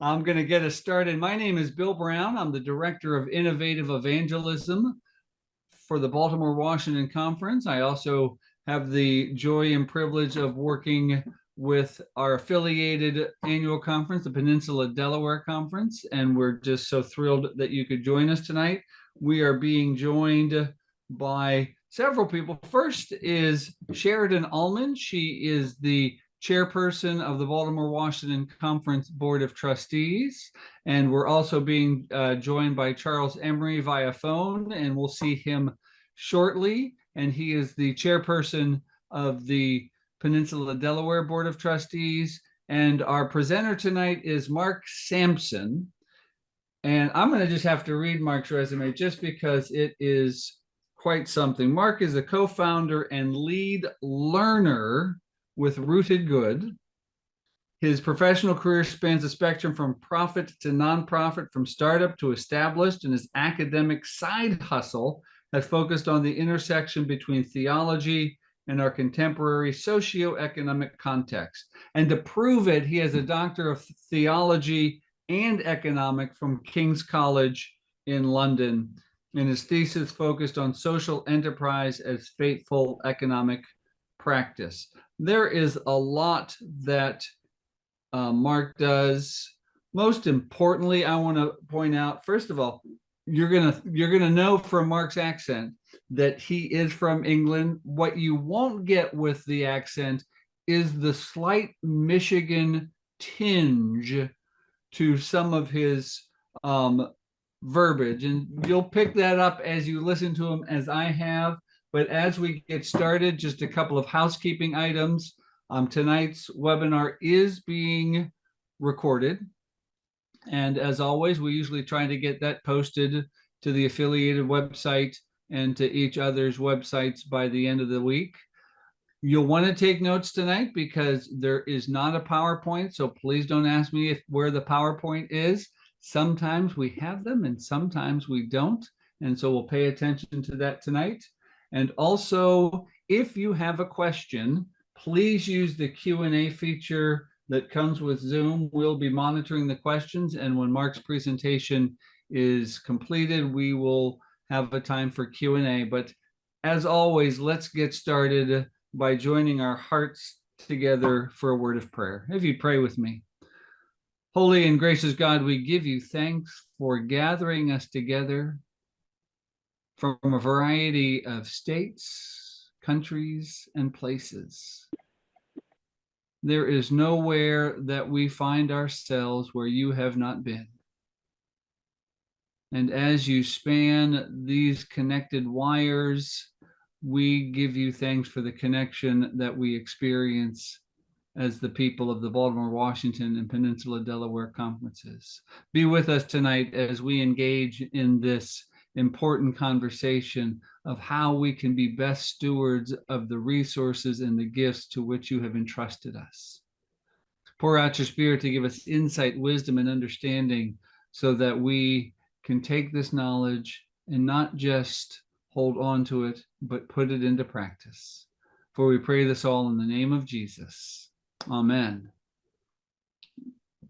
I'm going to get us started. My name is Bill Brown. I'm the Director of Innovative Evangelism for the Baltimore-Washington Conference. I also have the joy and privilege of working with our affiliated annual conference, the Peninsula Delaware Conference, and we're just so thrilled that you could join us tonight. We are being joined by several people. First is Sheridan Allman. She is the chairperson of the Baltimore-Washington Conference Board of Trustees. And we're also being joined by Charles Emery via phone, and we'll see him shortly. And he is the chairperson of the Peninsula Delaware Board of Trustees. And our presenter tonight is Mark Sampson. And I'm going to just have to read Mark's resume just because it is quite something. Mark is a co-founder and lead learner with Rooted Good. His professional career spans a spectrum from profit to nonprofit, from startup to established, and his academic side hustle has focused on the intersection between theology and our contemporary socioeconomic context. And to prove it, he has a Doctor of Theology and Economic from King's College in London, and his thesis focused on social enterprise as faithful economic practice. There is a lot that Mark does. Most importantly, I want to point out, first of all, you're gonna know from Mark's accent that he is from England. What you won't get with the accent is the slight Michigan tinge to some of his verbiage, and you'll pick that up as you listen to him, as I have. But as we get started, just a couple of housekeeping items. Tonight's webinar is being recorded. And as always, we usually try to get that posted to the affiliated website and to each other's websites by the end of the week. You'll want to take notes tonight because there is not a PowerPoint, so please don't ask me where the PowerPoint is. Sometimes we have them and sometimes we don't. And so we'll pay attention to that tonight. And also, if you have a question, please use the Q&A feature that comes with Zoom. We'll be monitoring the questions, and when Mark's presentation is completed, we will have a time for Q&A. But as always, let's get started by joining our hearts together for a word of prayer. If you pray with me. Holy and gracious God, we give you thanks for gathering us together from a variety of states, countries, and places. There is nowhere that we find ourselves where you have not been. And as you span these connected wires, we give you thanks for the connection that we experience as the people of the Baltimore-Washington and Peninsula Delaware conferences. Be with us tonight as we engage in this important conversation of how we can be best stewards of the resources and the gifts to which you have entrusted us. Pour out your Spirit to give us insight, wisdom, and understanding so that we can take this knowledge and not just hold on to it, but put it into practice. For we pray this all in the name of Jesus. Amen.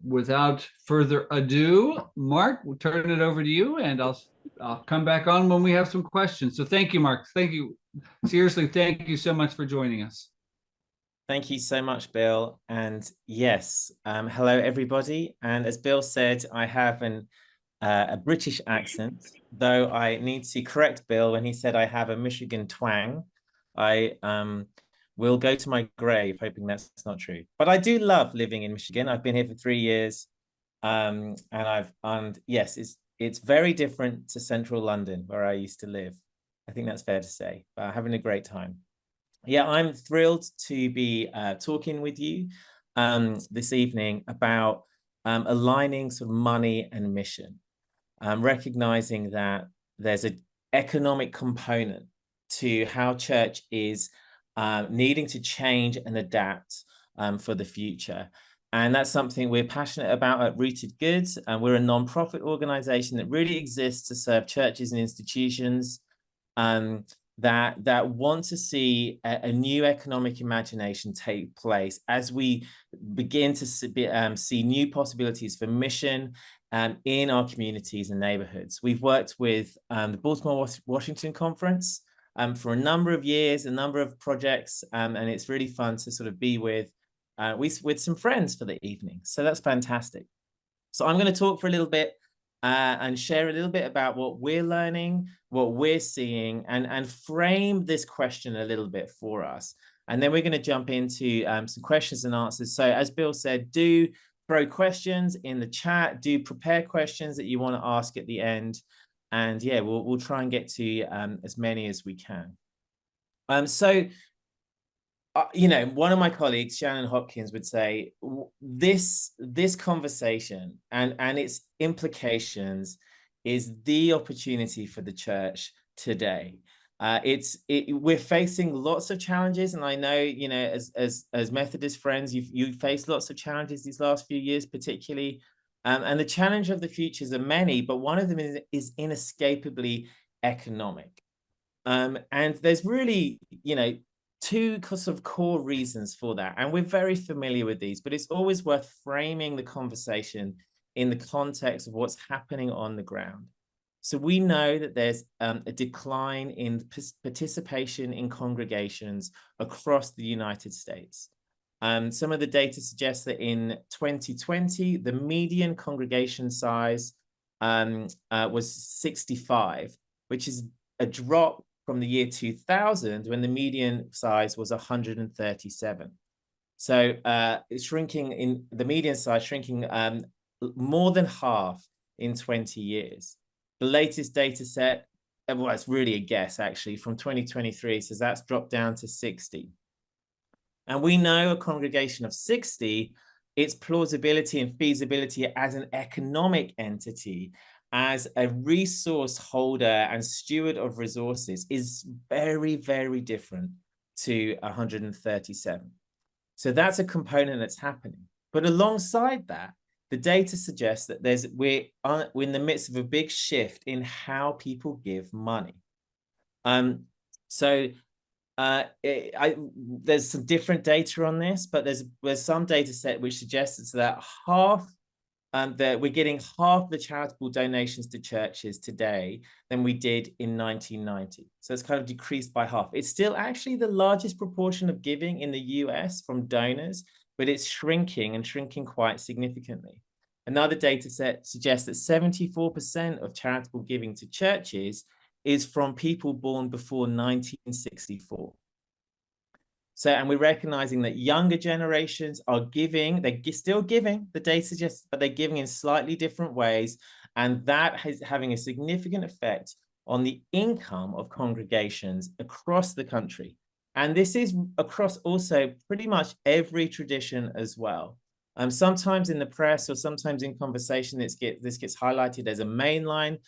Without further ado, Mark, we'll turn it over to you, and I'll come back on when we have some questions. So thank you, Mark. Thank you. Seriously, thank you so much for joining us. Thank you so much, Bill. And yes, hello, everybody. And as Bill said, I have a British accent, though I need to correct Bill when he said I have a Michigan twang. I will go to my grave hoping that's not true. But I do love living in Michigan. I've been here for 3 years. And yes, it's very different to central London where I used to live. I think that's fair to say, but having a great time. Yeah, I'm thrilled to be talking with you this evening about aligning sort of money and mission, recognizing that there's an economic component to how church is needing to change and adapt for the future. And that's something we're passionate about at Rooted Good. And we're a nonprofit organization that really exists to serve churches and institutions that want to see a new economic imagination take place as we begin to see new possibilities for mission in our communities and neighborhoods. We've worked with the Baltimore-Washington conference for a number of years, a number of projects, and it's really fun to sort of be with some friends for the evening. So that's fantastic. So I'm going to talk for a little bit and share a little bit about what we're learning, what we're seeing, and frame this question a little bit for us. And then we're going to jump into some questions and answers. So as Bill said, do throw questions in the chat, do prepare questions that you want to ask at the end. And yeah, we'll try and get to as many as we can. You know, one of my colleagues, Shannon Hopkins, would say this conversation and its implications is the opportunity for the church today. We're facing lots of challenges, and I know, you know, as Methodist friends, you've faced lots of challenges these last few years, particularly, and the challenge of the futures are many, but one of them is inescapably economic. And there's really, you know, two sort of core reasons for that. And we're very familiar with these, but it's always worth framing the conversation in the context of what's happening on the ground. So we know that there's a decline in participation in congregations across the United States. Some of the data suggests that in 2020, the median congregation size was 65, which is a drop from the year 2000, when the median size was 137. So it's shrinking in the median size, shrinking more than half in 20 years. The latest data set, well, it's really a guess actually, from 2023, says that's dropped down to 60. And we know a congregation of 60, its plausibility and feasibility as an economic entity, as a resource holder and steward of resources, is very, very different to 137. So that's a component that's happening. But alongside that, the data suggests that we're in the midst of a big shift in how people give money. There's some different data on this, but there's some data set which suggests that that we're getting half the charitable donations to churches today than we did in 1990. So it's kind of decreased by half. It's still actually the largest proportion of giving in the US from donors, but it's shrinking and shrinking quite significantly. Another data set suggests that 74% of charitable giving to churches is from people born before 1964. So, and we're recognizing that younger generations are giving, they're still giving, the data suggests, but they're giving in slightly different ways. And that is having a significant effect on the income of congregations across the country. And this is across also pretty much every tradition as well. Sometimes in the press or sometimes in conversation, this gets highlighted as a mainline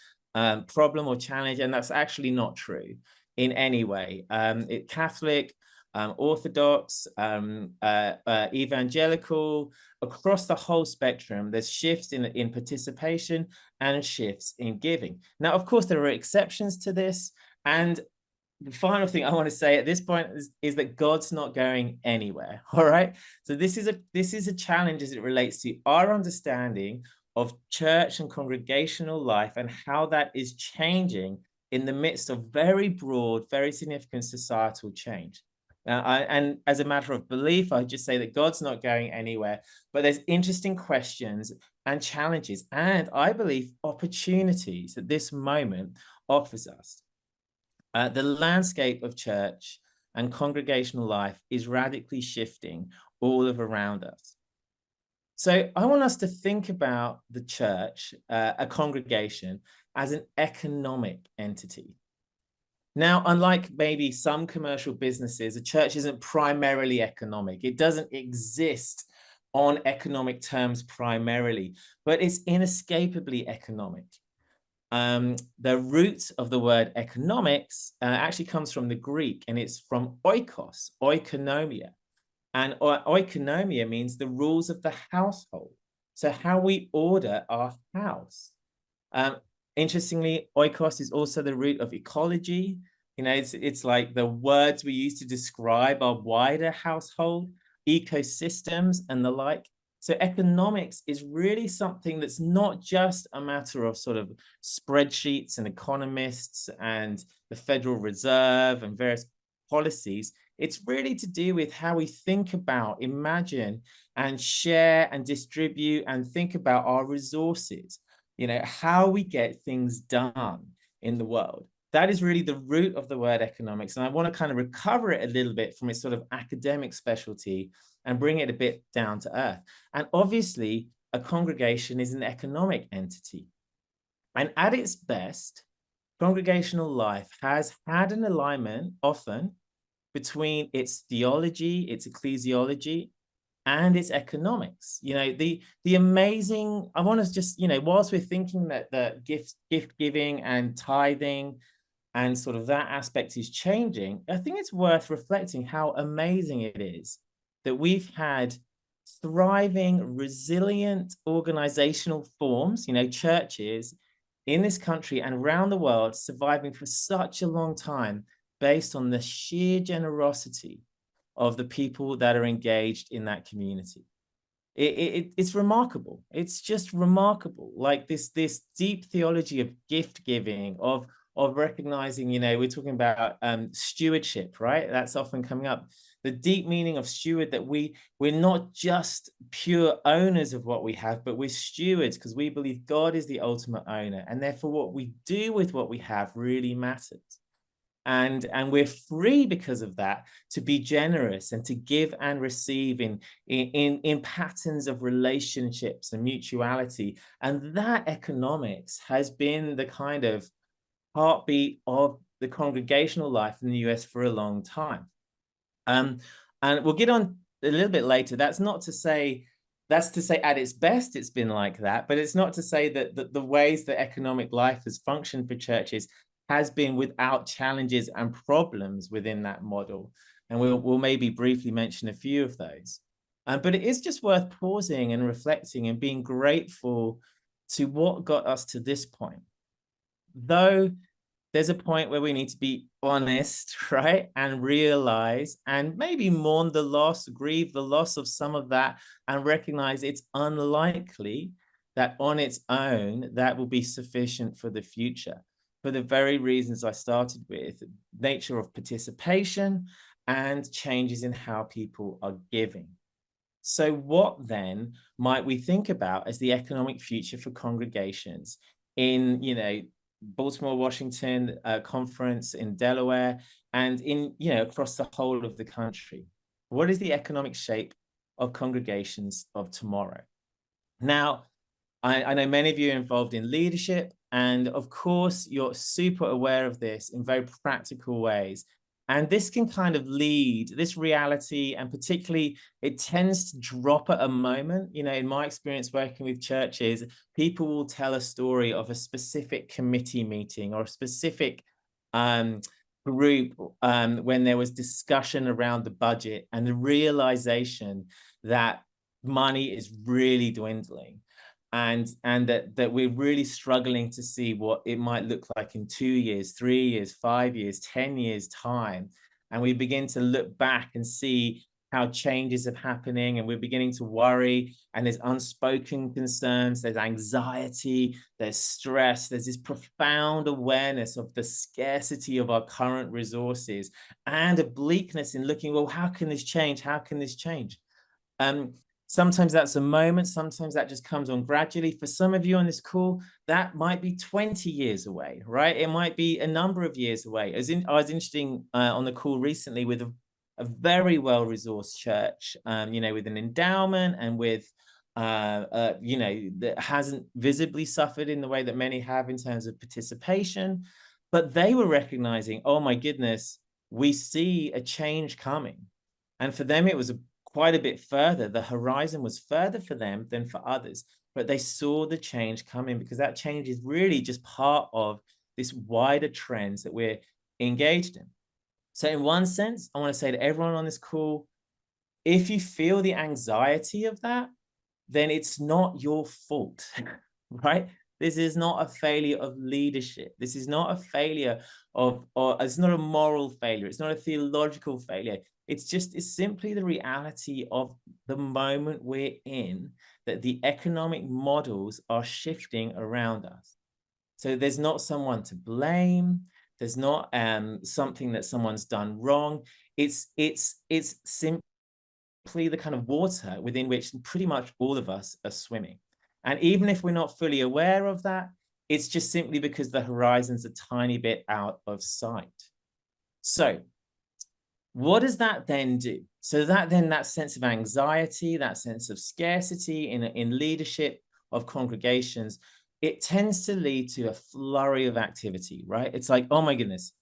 problem or challenge, and that's actually not true in any way. Catholic, Orthodox, evangelical, across the whole spectrum, there's shifts in participation and shifts in giving. Now, of course, there are exceptions to this. And the final thing I want to say at this point is that God's not going anywhere. All right. So this is a challenge as it relates to our understanding of church and congregational life and how that is changing in the midst of very broad, very significant societal change. And as a matter of belief, I just say that God's not going anywhere, but there's interesting questions and challenges, and I believe opportunities that this moment offers us. The landscape of church and congregational life is radically shifting all around us. So I want us to think about the church, a congregation, as an economic entity. Now, unlike maybe some commercial businesses, a church isn't primarily economic. It doesn't exist on economic terms primarily, but it's inescapably economic. The root of the word economics actually comes from the Greek, and it's from oikos, oikonomia. And oikonomia means the rules of the household. So how we order our house. Interestingly, oikos is also the root of ecology, You know, it's like the words we use to describe our wider household, ecosystems, and the like. So economics is really something that's not just a matter of sort of spreadsheets and economists and the Federal Reserve and various policies. It's really to do with how we think about, imagine, and share and distribute and think about our resources, you know, how we get things done in the world. That is really the root of the word economics. And I want to kind of recover it a little bit from its sort of academic specialty and bring it a bit down to earth. And obviously, a congregation is an economic entity. And at its best, congregational life has had an alignment often between its theology, its ecclesiology, and its economics. You know, the amazing, I want to just, you know, whilst we're thinking that the gift giving and tithing and sort of that aspect is changing, I think it's worth reflecting how amazing it is that we've had thriving, resilient organizational forms, you know, churches in this country and around the world surviving for such a long time based on the sheer generosity of the people that are engaged in that community. It's remarkable. It's just remarkable. Like this deep theology of gift giving, of recognizing, you know, we're talking about stewardship, right? That's often coming up. The deep meaning of steward, that we're not just pure owners of what we have, but we're stewards because we believe God is the ultimate owner, and therefore what we do with what we have really matters. And we're free because of that to be generous and to give and receive in patterns of relationships and mutuality. And that economics has been the kind of heartbeat of the congregational life in the US for a long time. And we'll get on a little bit later. That's to say at its best it's been like that, but it's not to say that the ways that economic life has functioned for churches has been without challenges and problems within that model. And we'll maybe briefly mention a few of those. But it is just worth pausing and reflecting and being grateful to what got us to this point. Though there's a point where we need to be honest, right? And realize and maybe mourn the loss, grieve the loss of some of that, and recognize it's unlikely that on its own that will be sufficient for the future, for the very reasons I started with, nature of participation and changes in how people are giving. So what then might we think about as the economic future for congregations in, you know, Baltimore-Washington conference, in Delaware, and in, you know, across the whole of the country? What is the economic shape of congregations of tomorrow? Now, I know many of you are involved in leadership, and of course, you're super aware of this in very practical ways. And this can kind of lead, this reality, and particularly it tends to drop at a moment. You know, in my experience working with churches, people will tell a story of a specific committee meeting or a specific group when there was discussion around the budget and the realization that money is really dwindling. And that we're really struggling to see what it might look like in 2 years, 3 years, 5 years, 10 years time. And we begin to look back and see how changes are happening, and we're beginning to worry, and there's unspoken concerns, there's anxiety, there's stress, there's this profound awareness of the scarcity of our current resources and a bleakness in looking, well, how can this change? How can this change? Sometimes that's a moment, sometimes that just comes on gradually. For some of you on this call, that might be 20 years away, right? It might be a number of years away. I was interesting on the call recently with a very well-resourced church, you know, with an endowment and with, you know, that hasn't visibly suffered in the way that many have in terms of participation. But they were recognizing, oh my goodness, we see a change coming. And for them, it was quite a bit further. The horizon was further for them than for others, but they saw the change coming because that change is really just part of this wider trends that we're engaged in. So in one sense, I want to say to everyone on this call, if you feel the anxiety of that, then it's not your fault, right? This is not a failure of leadership. This is not a failure of, or it's not a moral failure. It's not a theological failure. It's simply the reality of the moment we're in, that the economic models are shifting around us. So there's not someone to blame. There's not something that someone's done wrong. It's simply the kind of water within which pretty much all of us are swimming. And even if we're not fully aware of that, it's just simply because the horizon's a tiny bit out of sight. So what does that then do? So that sense of anxiety, that sense of scarcity in leadership of congregations, it tends to lead to a flurry of activity, right? It's like, oh my goodness,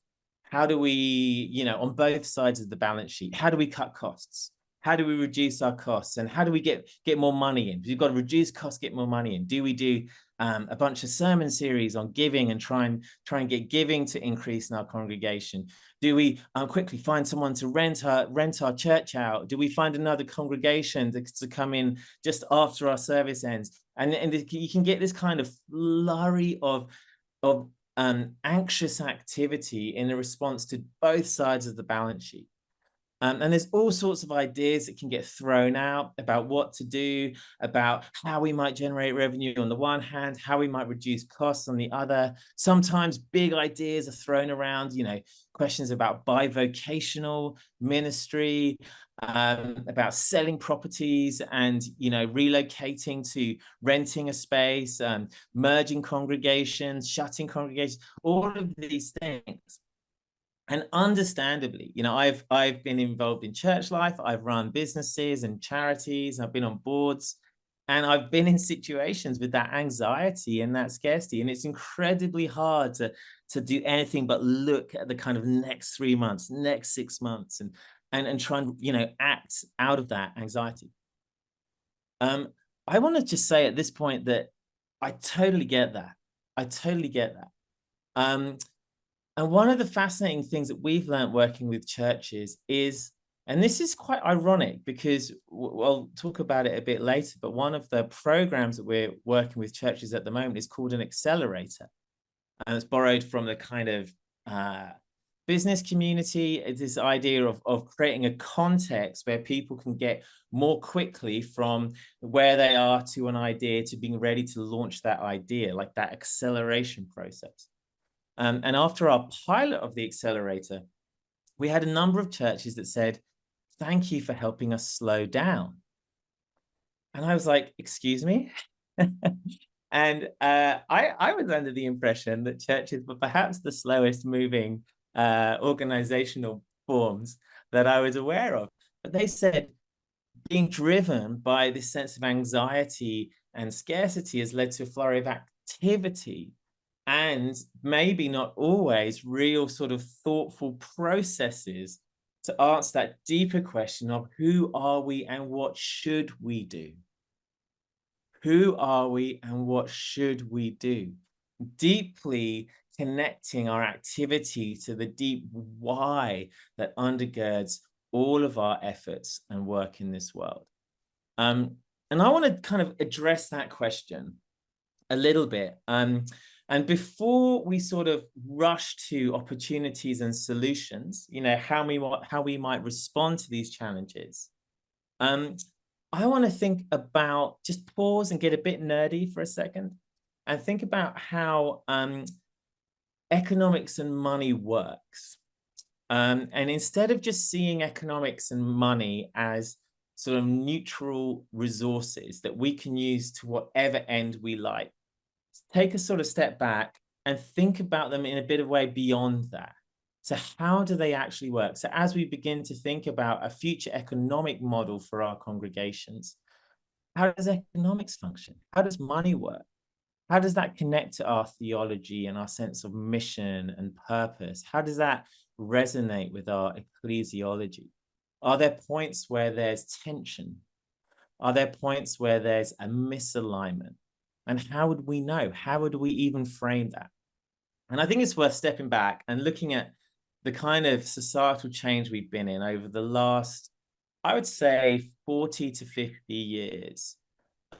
how do we, on both sides of the balance sheet, how do we cut costs? How do we reduce our costs? And how do we get more money in? We've got to reduce costs, get more money in. Do we do a bunch of sermon series on giving and try and get giving to increase in our congregation? Do we quickly find someone to rent our church out? Do we find another congregation to come in just after our service ends? And you can get this kind of flurry of anxious activity in a response to both sides of the balance sheet. And there's all sorts of ideas that can get thrown out about what to do, about how we might generate revenue on the one hand, how we might reduce costs on the other. Sometimes big ideas are thrown around, questions about bivocational ministry, about selling properties and, relocating to renting a space, merging congregations, shutting congregations, all of these things. And understandably, I've been involved in church life. I've run businesses and charities. I've been on boards, and I've been in situations with that anxiety and that scarcity. And it's incredibly hard to do anything but look at the kind of next 3 months, next 6 months, and try and act out of that anxiety. I want to just say at this point that I totally get that. I totally get that. And one of the fascinating things that we've learned working with churches is, and this is quite ironic because we'll talk about it a bit later, but one of the programs that we're working with churches at the moment is called an accelerator. And it's borrowed from the kind of business community. It's this idea of creating a context where people can get more quickly from where they are to an idea to being ready to launch that idea, like that acceleration process. And after our pilot of the accelerator, we had a number of churches that said, thank you for helping us slow down. And I was like, excuse me? And I was under the impression that churches were perhaps the slowest moving organizational forms that I was aware of. But they said, being driven by this sense of anxiety and scarcity has led to a flurry of activity, and maybe not always real sort of thoughtful processes to answer that deeper question of who are we and what should we do? Who are we and what should we do? Deeply connecting our activity to the deep why that undergirds all of our efforts and work in this world. And I want to kind of address that question a little bit. And before we sort of rush to opportunities and solutions, how we might respond to these challenges, I want to think about, just pause and get a bit nerdy for a second and think about how economics and money works. And instead of just seeing economics and money as sort of neutral resources that we can use to whatever end we like, take a sort of step back and think about them in a bit of a way beyond that. So how do they actually work? So as we begin to think about a future economic model for our congregations, how does economics function? How does money work? How does that connect to our theology and our sense of mission and purpose? How does that resonate with our ecclesiology? Are there points where there's tension? Are there points where there's a misalignment? And how would we know? How would we even frame that? And I think it's worth stepping back and looking at the kind of societal change we've been in over the last, I would say, 40 to 50 years.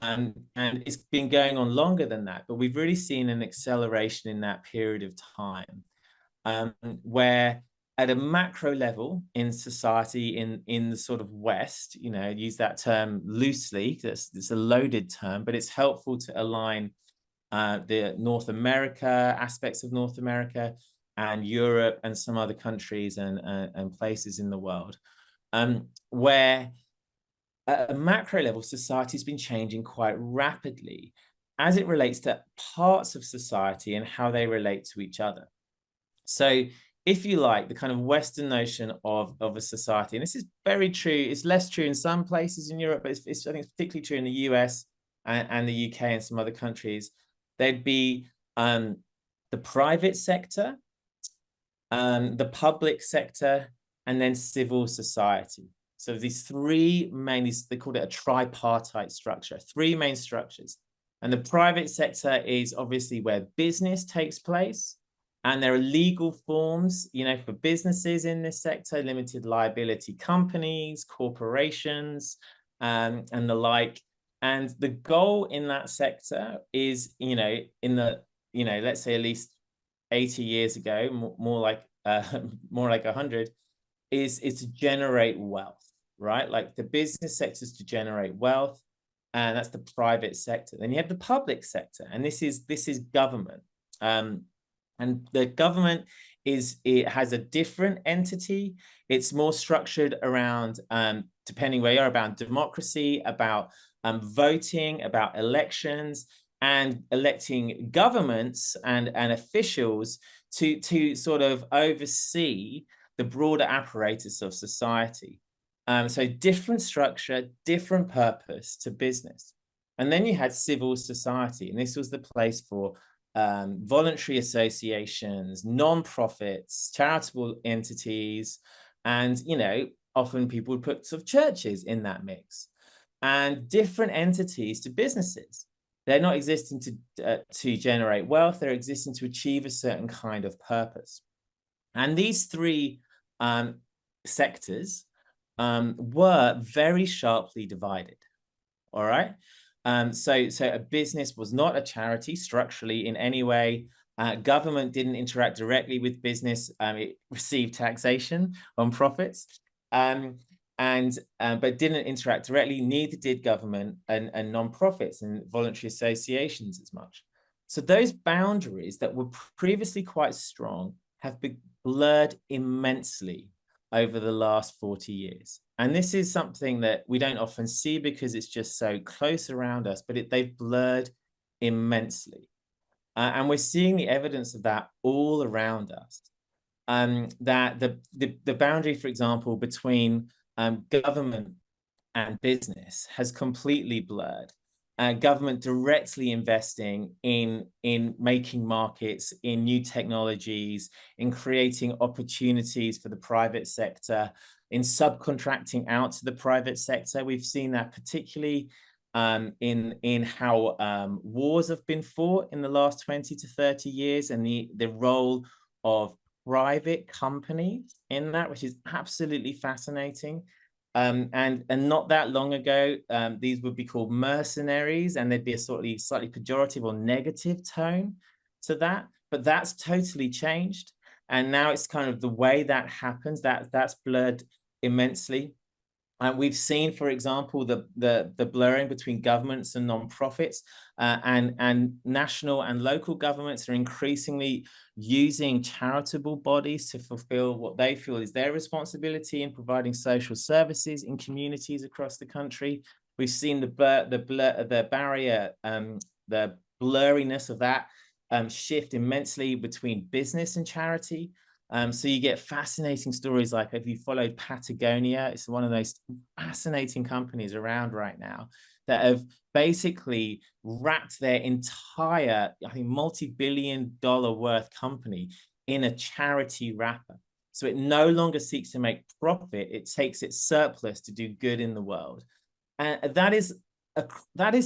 And it's been going on longer than that, but we've really seen an acceleration in that period of time, where at a macro level in society, in the sort of West, use that term loosely, it's a loaded term, but it's helpful to align the North America, aspects of North America and Europe and some other countries and places in the world, where at a macro level, society has been changing quite rapidly as it relates to parts of society and how they relate to each other. So if you like, the kind of Western notion of a society, and this is very true, it's less true in some places in Europe, but I think it's particularly true in the US and the UK and some other countries, there'd be the private sector, the public sector, and then civil society. So these three main, they called it a tripartite structure, three main structures. And the private sector is obviously where business takes place. And there are legal forms, for businesses in this sector, limited liability companies, corporations, and the like. And the goal in that sector is, let's say at least 80 years ago, more like 100, is to generate wealth, right? Like the business sector is to generate wealth, and that's the private sector. Then you have the public sector, and this is government. And the government it has a different entity. It's more structured around, depending where you are, about democracy, about voting, about elections, and electing governments and officials to sort of oversee the broader apparatus of society. So different structure, different purpose to business. And then you had civil society, and this was the place for voluntary associations, non-profits, charitable entities, and often people would put sort of churches in that mix, and different entities to businesses. They're not existing to generate wealth, they're existing to achieve a certain kind of purpose. And these three sectors were very sharply divided. All right. So a business was not a charity structurally in any way. Government didn't interact directly with business. It received taxation on profits, but didn't interact directly. Neither did government and non-profits and voluntary associations as much. So those boundaries that were previously quite strong have been blurred immensely over the last 40 years. And this is something that we don't often see because it's just so close around us, but they've blurred immensely. And we're seeing the evidence of that all around us. That the boundary, for example, between government and business has completely blurred. Government directly investing in making markets, in new technologies, in creating opportunities for the private sector, in subcontracting out to the private sector. We've seen that particularly in how wars have been fought in the last 20 to 30 years, and the role of private companies in that, which is absolutely fascinating. And not that long ago, these would be called mercenaries, and there'd be a slightly pejorative or negative tone to that. But that's totally changed, and now it's kind of the way that happens that's blurred immensely. And we've seen, for example, the blurring between governments and non-profits, and national and local governments are increasingly using charitable bodies to fulfill what they feel is their responsibility in providing social services in communities across the country. We've seen the barrier, the blurriness of that shift immensely between business and charity. So you get fascinating stories like, if you followed Patagonia, it's one of those fascinating companies around right now that have basically wrapped their entire, I think, multi-billion-dollar worth company in a charity wrapper. So it no longer seeks to make profit, it takes its surplus to do good in the world. And that is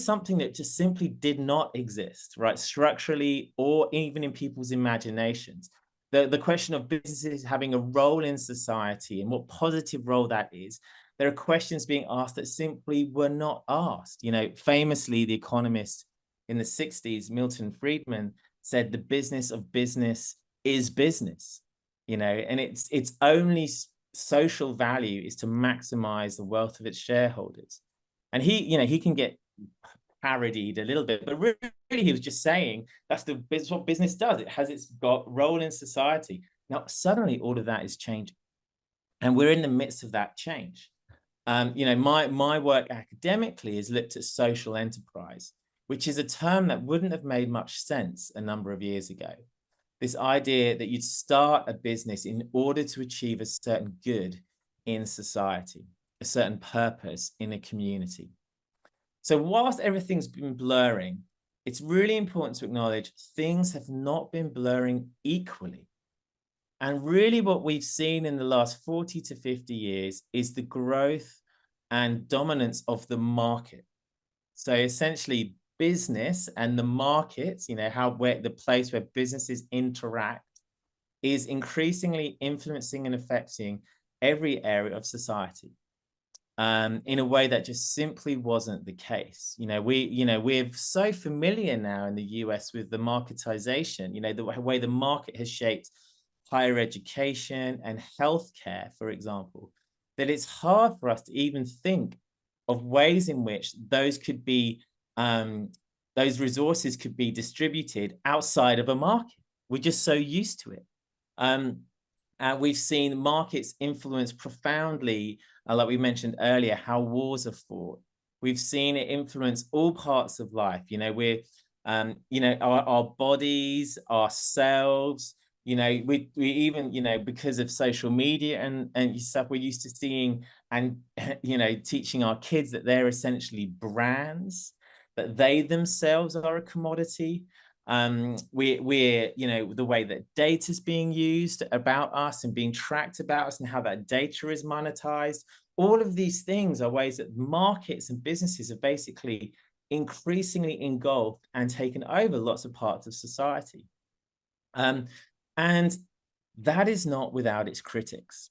something that just simply did not exist, right, structurally or even in people's imaginations. The question of businesses having a role in society and what positive role that is There are questions being asked that simply were not asked. You know, famously, the economist in the 60s, Milton Friedman, said the business of business is business, you know, and its only social value is to maximize the wealth of its shareholders. And he, you know, he can get parodied a little bit, but really he was just saying that's what business does. It has its role in society. Now, suddenly all of that is changing. And we're in the midst of that change. You know, my work academically is looked at social enterprise, which is a term that wouldn't have made much sense a number of years ago. This idea that you'd start a business in order to achieve a certain good in society, a certain purpose in a community. So whilst everything's been blurring, it's really important to acknowledge things have not been blurring equally. And really what we've seen in the last 40 to 50 years is the growth and dominance of the market. So essentially business and the markets, you know, where the place where businesses interact is increasingly influencing and affecting every area of society. In a way that just simply wasn't the case. We're so familiar now in the US with the marketization, you know, the way the market has shaped higher education and healthcare, for example, that it's hard for us to even think of ways in which those resources could be distributed outside of a market. We're just so used to it. We've seen markets influence profoundly, like we mentioned earlier, how wars are fought. We've seen it influence all parts of life. You know, our bodies, ourselves, you know, we even, you know, because of social media and stuff, we're used to seeing and, you know, teaching our kids that they're essentially brands, that they themselves are a commodity. We're, you know, the way that data is being used about us and being tracked about us and how that data is monetized. All of these things are ways that markets and businesses are basically increasingly engulfed and taken over lots of parts of society. And that is not without its critics.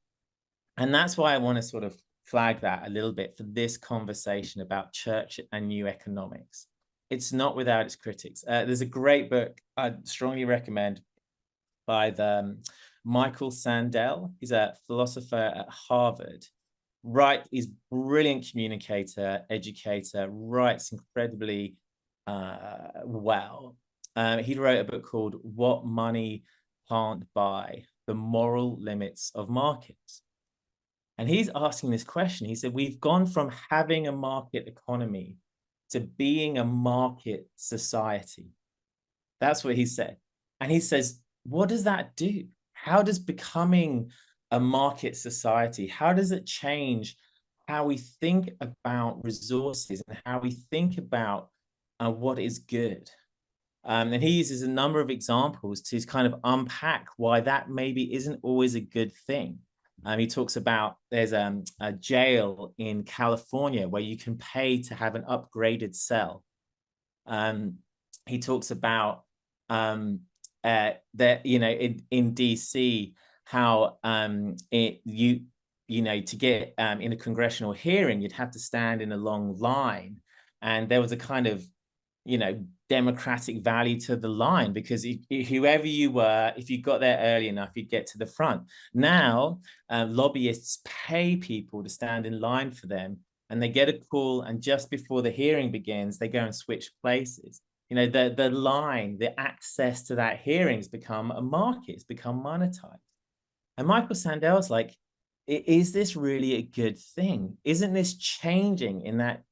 And that's why I want to sort of flag that a little bit for this conversation about church and new economics. It's not without its critics. There's a great book I'd strongly recommend by Michael Sandel. He's a philosopher at Harvard. He's a brilliant communicator, educator, writes incredibly well. He wrote a book called What Money Can't Buy, The Moral Limits of Markets. And he's asking this question. He said, we've gone from having a market economy to being a market society. That's what he said. And he says, what does that do? How does becoming a market society, how does it change how we think about resources and how we think about what is good? And he uses a number of examples to kind of unpack why that maybe isn't always a good thing. He talks about there's a jail in California where you can pay to have an upgraded cell. He talks about that, you know, in DC, how you know, to get in a congressional hearing, you'd have to stand in a long line. And there was a kind of, you know, democratic value to the line, because whoever you were, if you got there early enough, you'd get to the front. Now, lobbyists pay people to stand in line for them, and they get a call, and just before the hearing begins, they go and switch places. You know, the line, the access to that hearing has become a market, it's become monetized. And Michael Sandel's like, is this really a good thing? Isn't this changing, in that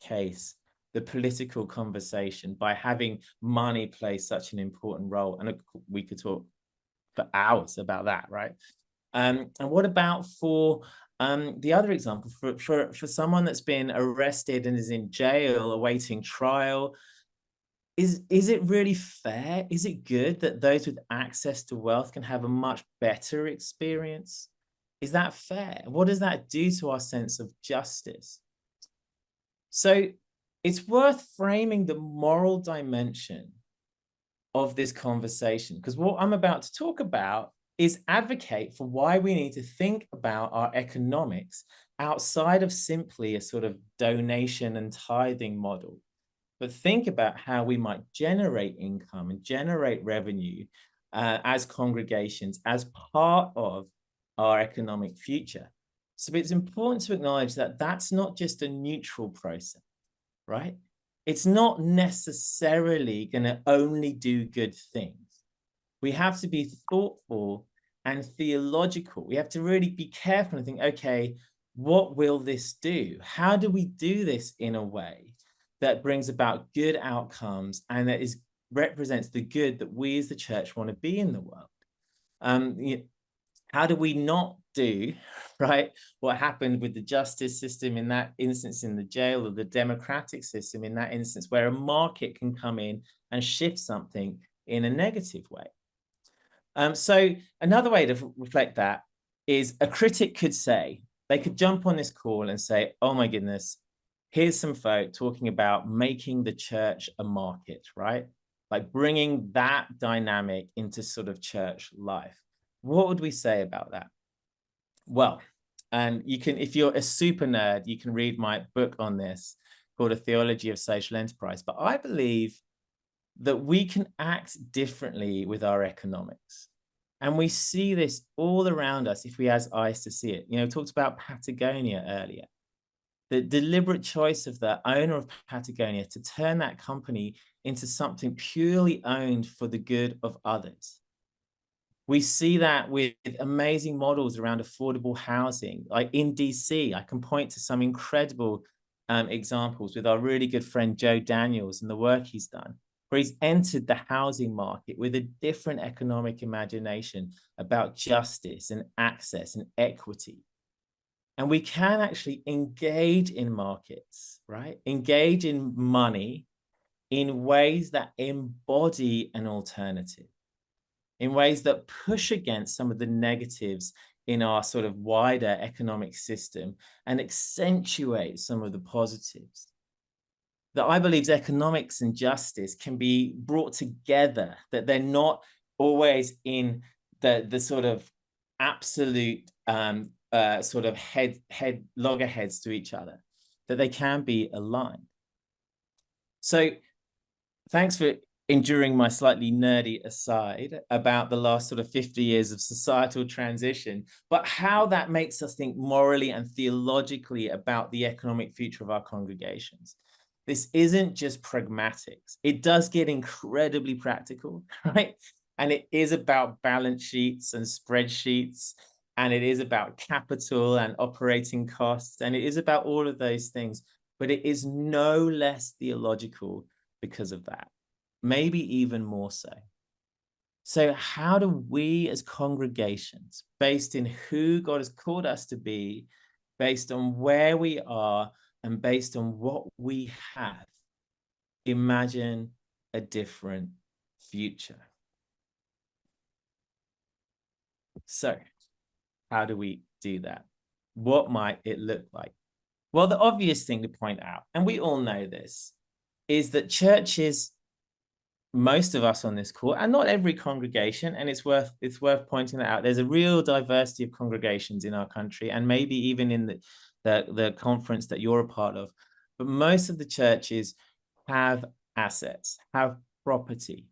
case, the political conversation by having money play such an important role? And we could talk for hours about that, right? And what about for the other example, for someone that's been arrested and is in jail awaiting trial? Is it really fair? Is it good that those with access to wealth can have a much better experience? Is that fair? What does that do to our sense of justice? So it's worth framing the moral dimension of this conversation, because what I'm about to talk about is advocate for why we need to think about our economics outside of simply a sort of donation and tithing model, but think about how we might generate income and generate revenue as congregations, as part of our economic future. So it's important to acknowledge that that's not just a neutral process, right? It's not necessarily going to only do good things. We have to be thoughtful and theological. We have to really be careful and think, okay, what will this do? How do we do this in a way that brings about good outcomes and that represents the good that we as the church want to be in the world? How do we not do, right, what happened with the justice system in that instance in the jail, or the democratic system in that instance, where a market can come in and shift something in a negative way? So another way to reflect that is a critic could say, they could jump on this call and say, oh my goodness, here's some folk talking about making the church a market, right? Like bringing that dynamic into sort of church life. What would we say about that? Well, and you can, if you're a super nerd, you can read my book on this called A Theology of Social Enterprise. But I believe that we can act differently with our economics. And we see this all around us if we have eyes to see it. You know, we talked about Patagonia earlier. The deliberate choice of the owner of Patagonia to turn that company into something purely owned for the good of others. We see that with amazing models around affordable housing. Like in DC, I can point to some incredible examples with our really good friend Joe Daniels and the work he's done, where he's entered the housing market with a different economic imagination about justice and access and equity. And we can actually engage in markets, right? Engage in money in ways that embody an alternative, in ways that push against some of the negatives in our sort of wider economic system and accentuate some of the positives. That I believe economics and justice can be brought together, that they're not always in the sort of absolute sort of loggerheads to each other, that they can be aligned. So thanks for enduring my slightly nerdy aside about the last sort of 50 years of societal transition, but how that makes us think morally and theologically about the economic future of our congregations. This isn't just pragmatics. It does get incredibly practical, right? And it is about balance sheets and spreadsheets, and it is about capital and operating costs, and it is about all of those things, but it is no less theological because of that. Maybe even more so. So how do we as congregations, based in who God has called us to be, based on where we are, and based on what we have, imagine a different future? So how do we do that? What might it look like? Well, the obvious thing to point out, and we all know this, is that churches, most of us on this call, and not every congregation, and it's worth pointing that out. There's a real diversity of congregations in our country, and maybe even in the conference that you're a part of. But most of the churches have assets, have property,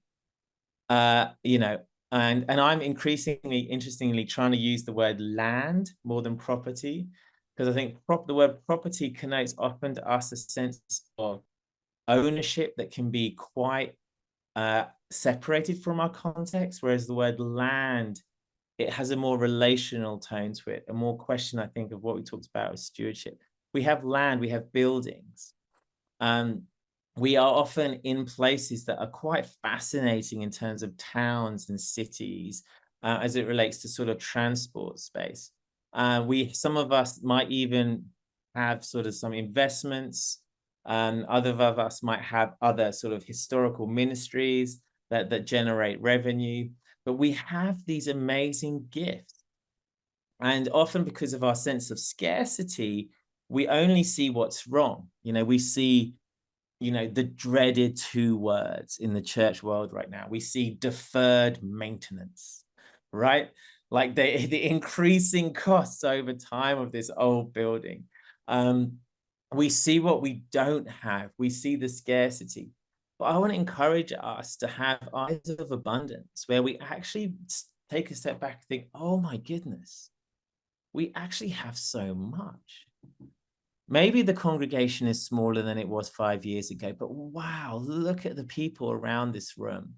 you know, and I'm interestingly trying to use the word land more than property, because I think the word property connotes often to us a sense of ownership that can be quite separated from our context, whereas the word land, it has a more relational tone to it, a more question, I think, of what we talked about with stewardship. We have land, we have buildings. We are often in places that are quite fascinating in terms of towns and cities as it relates to sort of transport space. Some of us might even have sort of some investments. Other of us might have other sort of historical ministries that generate revenue, but we have these amazing gifts. And often because of our sense of scarcity, we only see what's wrong. You know, we see, you know, the dreaded two words in the church world right now. We see deferred maintenance, right? like the increasing costs over time of this old building. We see what we don't have. We see the scarcity. But I want to encourage us to have eyes of abundance where we actually take a step back and think, oh my goodness, we actually have so much. Maybe the congregation is smaller than it was 5 years ago, but wow, look at the people around this room.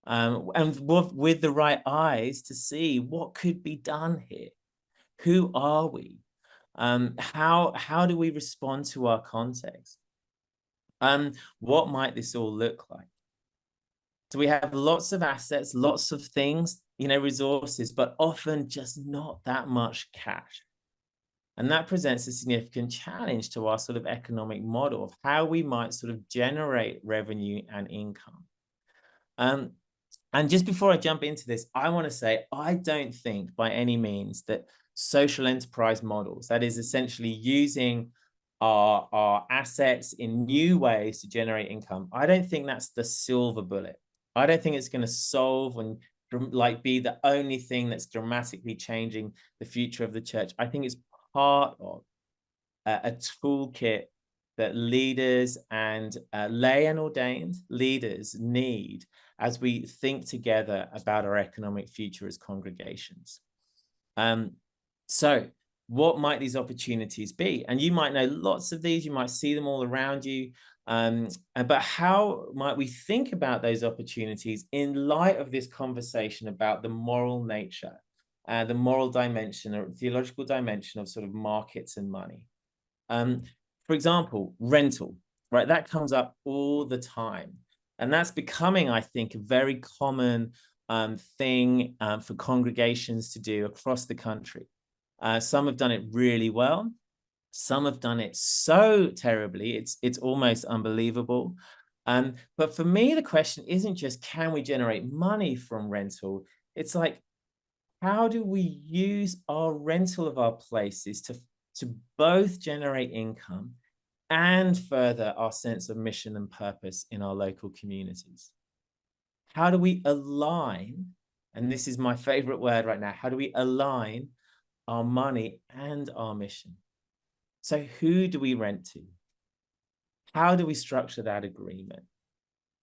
And with the right eyes to see what could be done here. Who are we? How do we respond to our context? What might this all look like? So we have lots of assets, lots of things, resources, but often just not that much cash. And that presents a significant challenge to our sort of economic model of how we might sort of generate revenue and income. And just before I jump into this, I want to say, I don't think by any means that social enterprise models, that is essentially using our assets in new ways to generate income, I don't think that's the silver bullet. I don't think it's going to solve and like be the only thing that's dramatically changing the future of the church. I think it's part of a toolkit that leaders and lay and ordained leaders need as we think together about our economic future as congregations. So what might these opportunities be? And you might know lots of these, you might see them all around you, but how might we think about those opportunities in light of this conversation about the moral nature, the moral dimension or theological dimension of sort of markets and money? For example, rental, right? That comes up all the time. And that's becoming, I think, a very common thing for congregations to do across the country. Some have done it really well. Some have done it so terribly, it's almost unbelievable. But for me, the question isn't just, can we generate money from rental? It's like, how do we use our rental of our places to both generate income and further our sense of mission and purpose in our local communities? How do we align, and this is my favorite word right now, how do we align our money and our mission? So who do we rent to? How do we structure that agreement?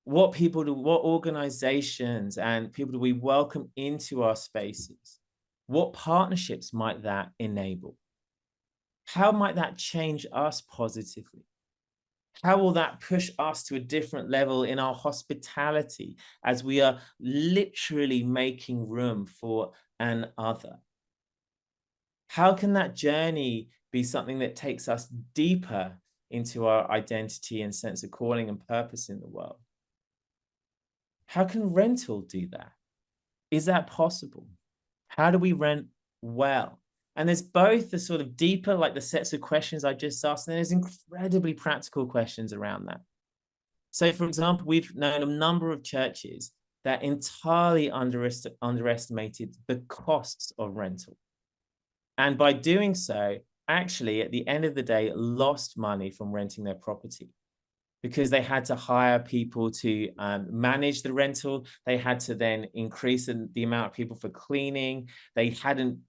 What people do, what organizations and people do we welcome into our spaces? What partnerships might that enable? How might that change us positively? How will that push us to a different level in our hospitality as we are literally making room for an other? How can that journey be something that takes us deeper into our identity and sense of calling and purpose in the world? How can rental do that? Is that possible? How do we rent well? And there's both the sort of deeper, like the sets of questions I just asked, and there's incredibly practical questions around that. So, for example, we've known a number of churches that entirely underestimated the costs of rental. And by doing so, actually, at the end of the day, lost money from renting their property because they had to hire people to manage the rental. They had to then increase the amount of people for cleaning. They hadn't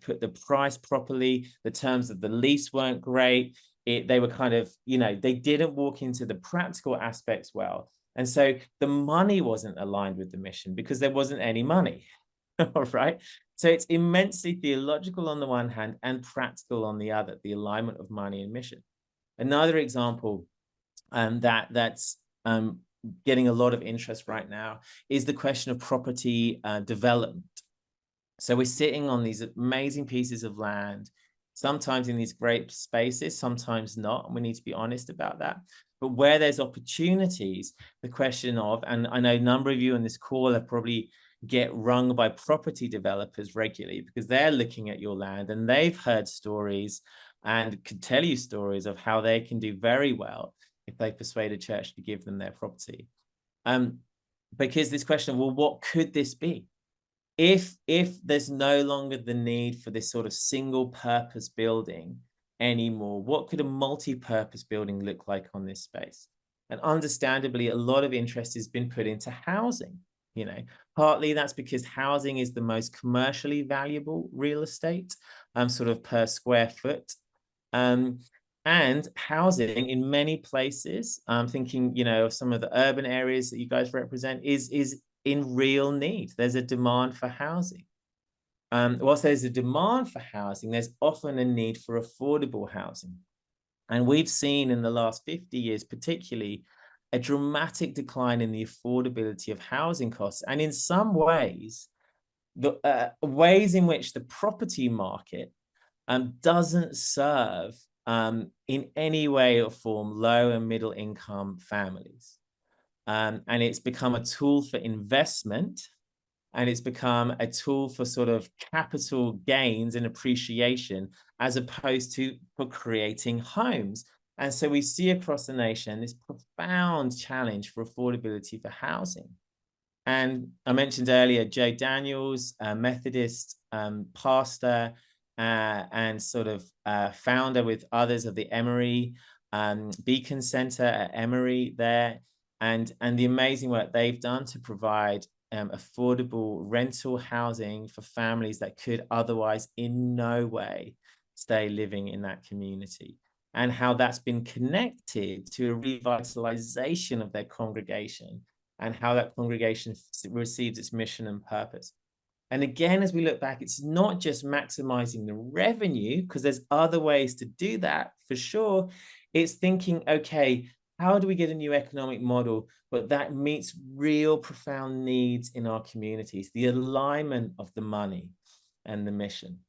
put the price properly. The terms of the lease weren't great. They were kind of, they didn't walk into the practical aspects well. And so the money wasn't aligned with the mission because there wasn't any money, all right? So it's immensely theological on the one hand and practical on the other, the alignment of money and mission. Another example that's getting a lot of interest right now is the question of property development. So we're sitting on these amazing pieces of land, sometimes in these great spaces, sometimes not, and we need to be honest about that. But where there's opportunities, the question of, and I know a number of you on this call have probably get rung by property developers regularly because they're looking at your land and they've heard stories and could tell you stories of how they can do very well if they persuade a church to give them their property. Because this question of, well, what could this be? If there's no longer the need for this sort of single purpose building anymore, what could a multi-purpose building look like on this space? And understandably, a lot of interest has been put into housing. you know. Partly that's because housing is the most commercially valuable real estate, sort of per square foot. And housing in many places, I'm thinking, you know, of some of the urban areas that you guys represent, is in real need. There's a demand for housing. Whilst there's a demand for housing, there's often a need for affordable housing. And we've seen in the last 50 years, particularly, a dramatic decline in the affordability of housing costs. And in some ways, the ways in which the property market doesn't serve in any way or form low and middle income families. And it's become a tool for investment, and it's become a tool for sort of capital gains and appreciation, as opposed to for creating homes. And so we see across the nation this profound challenge for affordability for housing. And I mentioned earlier, Joe Daniels, a Methodist pastor and sort of founder with others of the Emory Beacon Center at Emory there, and the amazing work they've done to provide affordable rental housing for families that could otherwise in no way stay living in that community, and how that's been connected to a revitalization of their congregation, and how that congregation receives its mission and purpose. And again, as we look back, it's not just maximizing the revenue, because there's other ways to do that for sure. It's thinking, okay, how do we get a new economic model, but that meets real profound needs in our communities, the alignment of the money and the mission.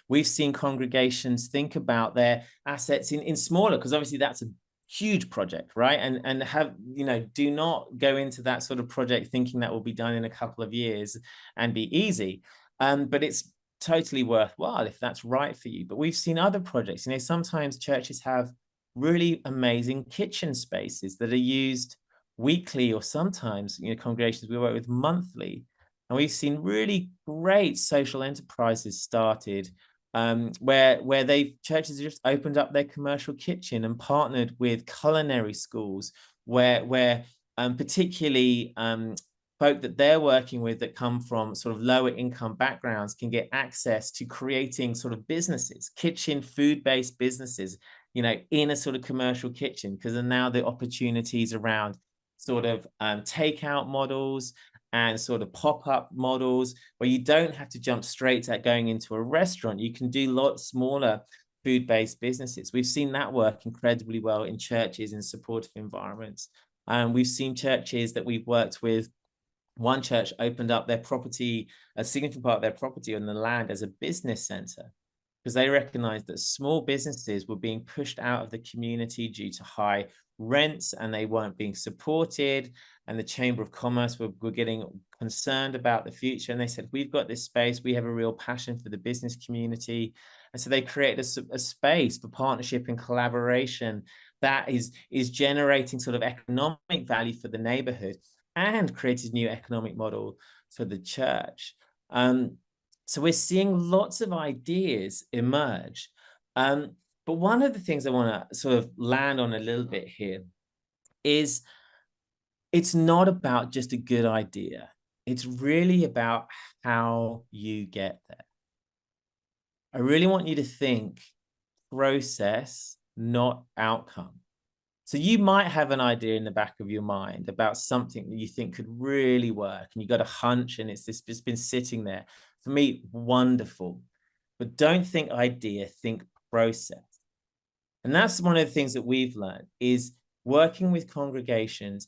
We've seen congregations think about their assets in smaller, because obviously that's a huge project, right? And have, you know, do not go into that sort of project thinking that will be done in a couple of years and be easy. But it's totally worthwhile if that's right for you. But we've seen other projects, you know, sometimes churches have really amazing kitchen spaces that are used weekly, or sometimes, you know, congregations we work with monthly. And we've seen really great social enterprises started where churches just opened up their commercial kitchen and partnered with culinary schools, where particularly folk that they're working with that come from sort of lower income backgrounds can get access to creating sort of businesses, kitchen food-based businesses, you know, in a sort of commercial kitchen, because now the opportunities around sort of takeout models and sort of pop-up models, where you don't have to jump straight at going into a restaurant. You can do lots smaller food-based businesses. We've seen that work incredibly well in churches in supportive environments. We've seen churches that we've worked with. One church opened up their property, a significant part of their property on the land, as a business center, because they recognized that small businesses were being pushed out of the community due to high rents, and they weren't being supported. And the Chamber of Commerce were getting concerned about the future. And they said, we've got this space. We have a real passion for the business community. And so they created a space for partnership and collaboration that is generating sort of economic value for the neighborhood, and created a new economic model for the church. So we're seeing lots of ideas emerge. But one of the things I want to sort of land on a little bit here is, it's not about just a good idea. It's really about how you get there. I really want you to think process, not outcome. So you might have an idea in the back of your mind about something that you think could really work, and you got a hunch, and it's just been sitting there. For me, wonderful. But don't think idea, think process. And that's one of the things that we've learned, is working with congregations,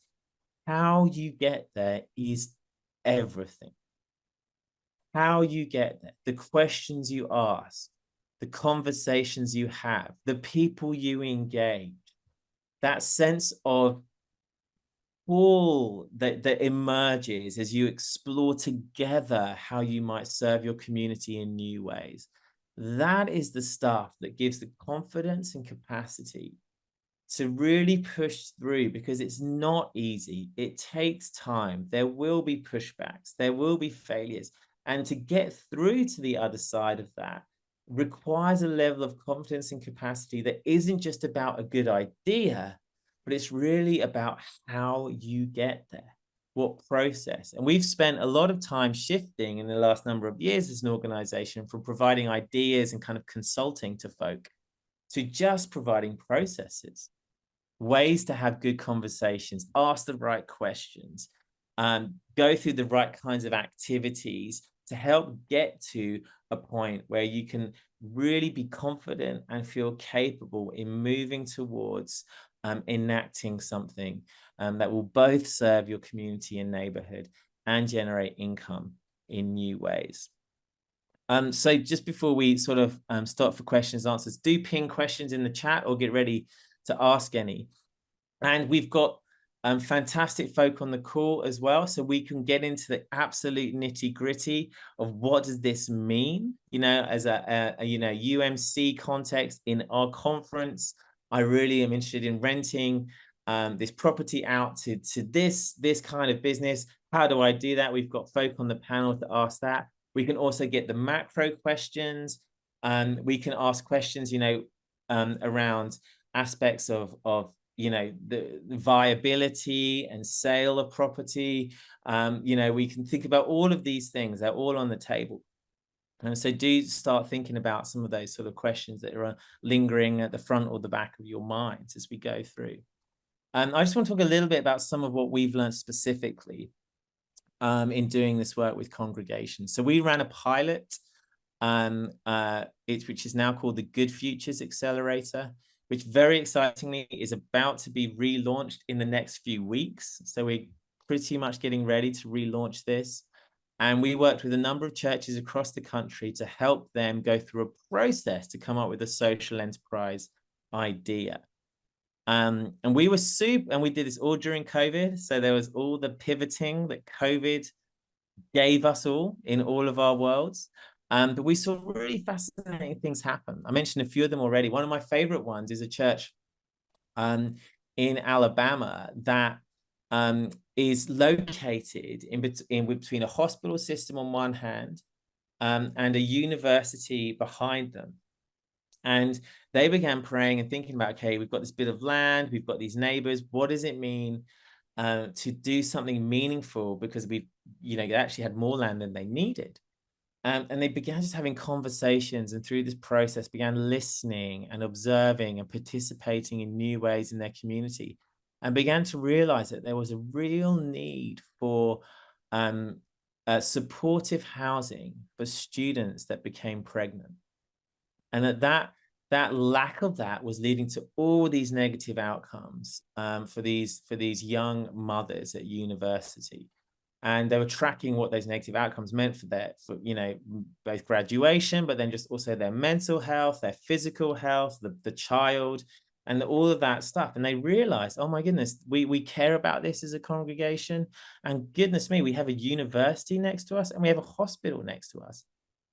how you get there is everything. How you get there, the questions you ask, the conversations you have, the people you engage, that sense of pull that emerges as you explore together how you might serve your community in new ways. That is the stuff that gives the confidence and capacity to really push through, because it's not easy. It takes time. There will be pushbacks. There will be failures. And to get through to the other side of that requires a level of confidence and capacity that isn't just about a good idea, but it's really about how you get there. what process. And we've spent a lot of time shifting in the last number of years as an organization from providing ideas and kind of consulting to folk to just providing processes, ways to have good conversations, ask the right questions, go through the right kinds of activities to help get to a point where you can really be confident and feel capable in moving towards enacting something that will both serve your community and neighborhood and generate income in new ways. So just before we sort of start for questions and answers, do ping questions in the chat or get ready to ask any. And we've got fantastic folk on the call as well, so we can get into the absolute nitty gritty of what does this mean, you know, as a UMC context in our conference. I really am interested in renting this property out to this kind of business. How do I do that? We've got folk on the panel to ask that. We can also get the macro questions. We can ask questions, you know, around aspects of you know, the viability and sale of property. You know, we can think about all of these things. They're all on the table. And so do start thinking about some of those sort of questions that are lingering at the front or the back of your minds as we go through. I just want to talk a little bit about some of what we've learned specifically in doing this work with congregations. So we ran a pilot, which is now called the Good Futures Accelerator, which very excitingly is about to be relaunched in the next few weeks. So we're pretty much getting ready to relaunch this. And we worked with a number of churches across the country to help them go through a process to come up with a social enterprise idea. And we were and we did this all during COVID. So there was all the pivoting that COVID gave us all in all of our worlds. But we saw really fascinating things happen. I mentioned a few of them already. One of my favorite ones is a church in Alabama that is located in between a hospital system on one hand and a university behind them. And they began praying and thinking about, okay, we've got this bit of land, we've got these neighbors. What does it mean to do something meaningful? Because we, you know, actually had more land than they needed. And they began just having conversations, and through this process began listening and observing and participating in new ways in their community, and began to realize that there was a real need for supportive housing for students that became pregnant. And that lack of that was leading to all these negative outcomes for these young mothers at university. And they were tracking what those negative outcomes meant for you know, both graduation, but then just also their mental health, their physical health, the child, and all of that stuff. And they realized, oh my goodness, we care about this as a congregation. And goodness me, we have a university next to us and we have a hospital next to us.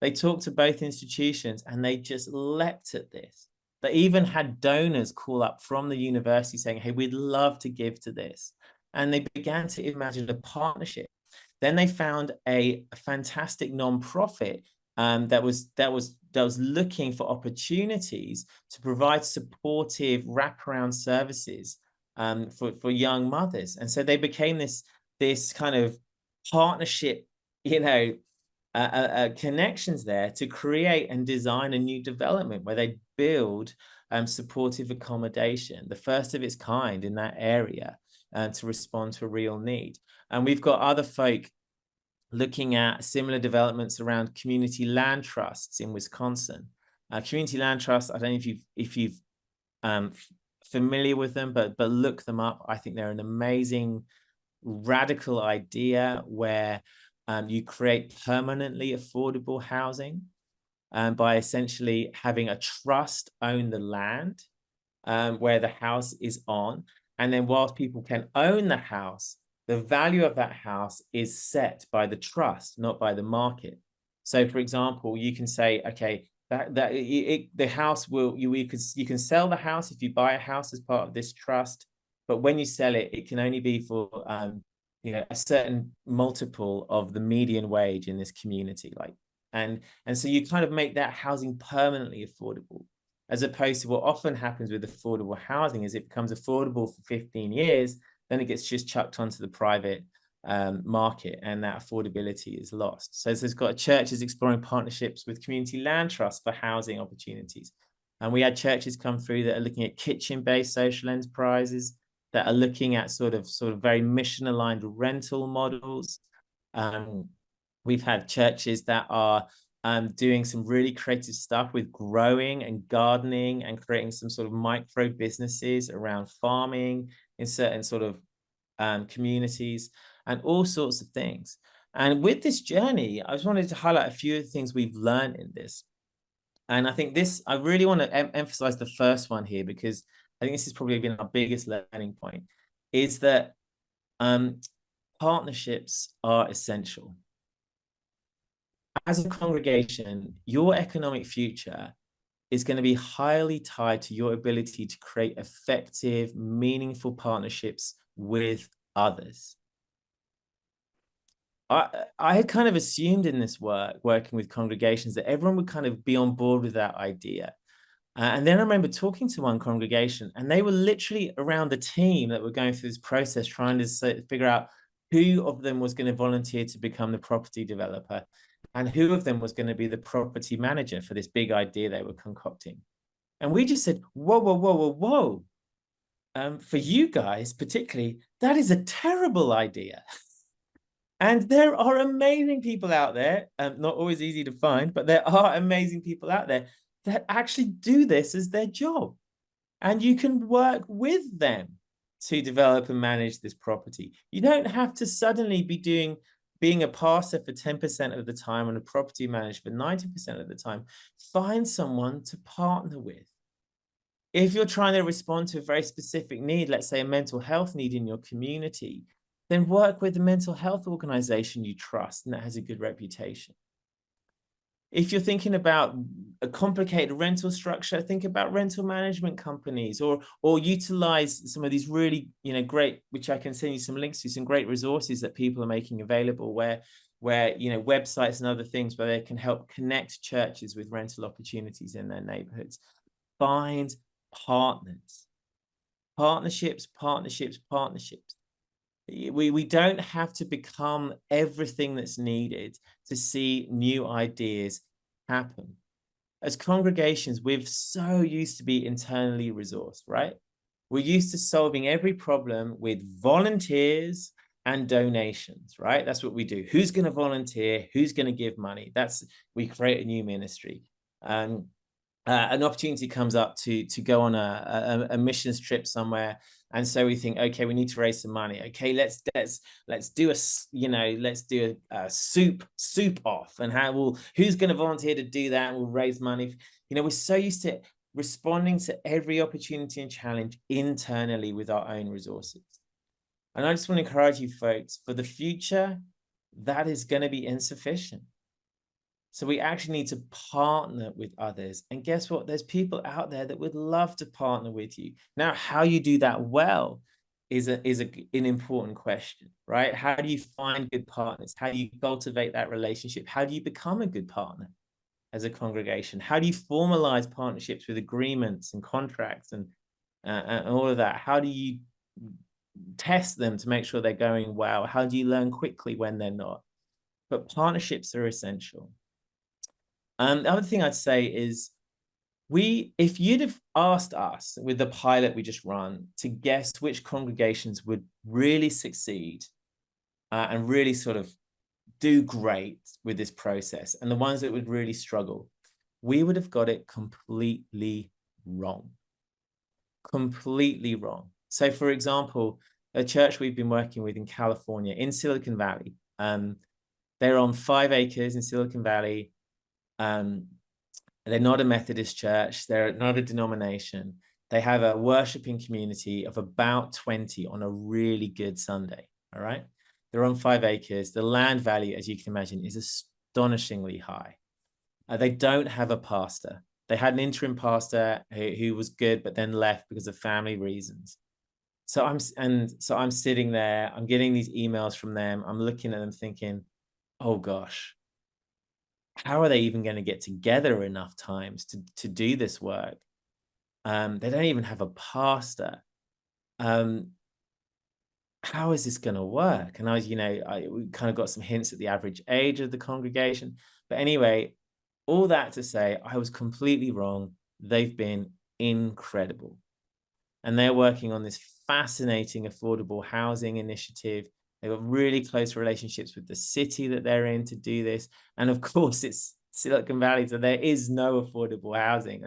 They talked to both institutions and they just leapt at this. They even had donors call up from the university saying, hey, we'd love to give to this. And they began to imagine a partnership. Then they found a fantastic nonprofit that was looking for opportunities to provide supportive wraparound services for young mothers. And so they became this kind of partnership, you know, connections there to create and design a new development where they build supportive accommodation, the first of its kind in that area, to respond to a real need. And we've got other folk looking at similar developments around community land trusts in Wisconsin. Community land trusts, I don't know if you've familiar with them, but look them up. I think they're an amazing, radical idea where you create permanently affordable housing by essentially having a trust own the land where the house is on. And then whilst people can own the house, the value of that house is set by the trust, not by the market. So, for example, you can say, okay, the house you can sell the house if you buy a house as part of this trust, but when you sell it, it can only be for you know, a certain multiple of the median wage in this community, like, and so you kind of make that housing permanently affordable, as opposed to what often happens with affordable housing is it becomes affordable for 15 years, then it gets just chucked onto the private market, and that affordability is lost. So there's got churches exploring partnerships with community land trusts for housing opportunities. And we had churches come through that are looking at kitchen-based social enterprises, that are looking at sort of very mission-aligned rental models. We've had churches that are doing some really creative stuff with growing and gardening and creating some sort of micro businesses around farming in certain sort of communities and all sorts of things. And with this journey, I just wanted to highlight a few of the things we've learned in this. And I think I really want to emphasize the first one here, because I think this has probably been our biggest learning point, is that partnerships are essential. As a congregation, your economic future is going to be highly tied to your ability to create effective, meaningful partnerships with others. I had kind of assumed in this working with congregations, that everyone would kind of be on board with that idea. And then I remember talking to one congregation, and they were literally around the team that were going through this process, trying to figure out who of them was going to volunteer to become the property developer, and who of them was going to be the property manager for this big idea they were concocting. And we just said, whoa, whoa, whoa, whoa, whoa. For you guys particularly, that is a terrible idea. And there are amazing people out there, not always easy to find, but there are amazing people out there that actually do this as their job. And you can work with them to develop and manage this property. You don't have to suddenly be being a pastor for 10% of the time and a property manager for 90% of the time. Find someone to partner with. If you're trying to respond to a very specific need, let's say a mental health need in your community, then work with a mental health organization you trust and that has a good reputation. If you're thinking about a complicated rental structure, think about rental management companies, or utilize some of these really, great, which I can send you some links to, some great resources that people are making available, where websites and other things where they can help connect churches with rental opportunities in their neighborhoods. Find partners. Partnerships. We don't have to become everything that's needed to see new ideas happen. As congregations, we're so used to be internally resourced, right? We're used to solving every problem with volunteers and donations, right? That's what we do. Who's going to volunteer? Who's going to give money? We create a new ministry. An opportunity comes up to go on a missions trip somewhere, and so we think, okay, we need to raise some money. Okay, let's do a soup off, and who's going to volunteer to do that, and we'll raise money. We're so used to responding to every opportunity and challenge internally with our own resources. And I just want to encourage you folks, for the future, that is going to be insufficient. So we actually need to partner with others. And guess what? There's people out there that would love to partner with you. Now, how you do that well is an important question, right? How do you find good partners? How do you cultivate that relationship? How do you become a good partner as a congregation? How do you formalize partnerships with agreements and contracts and all of that? How do you test them to make sure they're going well? How do you learn quickly when they're not? But partnerships are essential. The other thing I'd say is, if you'd have asked us with the pilot we just run to guess which congregations would really succeed and really sort of do great with this process, and the ones that would really struggle, we would have got it completely wrong. Completely wrong. So, for example, a church we've been working with in California, in Silicon Valley, they're on 5 acres in Silicon Valley. They're not a Methodist church. They're not a denomination. They have a worshiping community of about 20 on a really good Sunday. All right. They're on 5 acres. The land value, as you can imagine, is astonishingly high. They don't have a pastor. They had an interim pastor who was good, but then left because of family reasons. So I'm sitting there, I'm getting these emails from them. I'm looking at them thinking, oh gosh, how are they even going to get together enough times to do this work? They don't even have a pastor. how is this going to work? And I was, we kind of got some hints at the average age of the congregation. But anyway, all that to say, I was completely wrong. They've been incredible. And they're working on this fascinating affordable housing initiative. They've got really close relationships with the city that they're in to do this. And of course, it's Silicon Valley, so there is no affordable housing.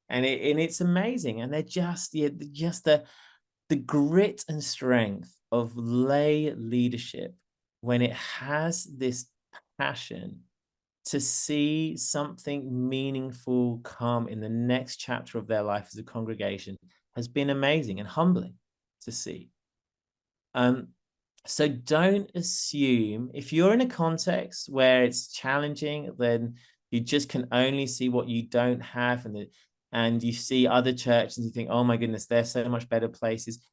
And it's amazing. And they're just the grit and strength of lay leadership when it has this passion to see something meaningful come in the next chapter of their life as a congregation has been amazing and humbling to see. So don't assume, if you're in a context where it's challenging, then you just can only see what you don't have, and you see other churches and you think, oh my goodness, they're so much better places.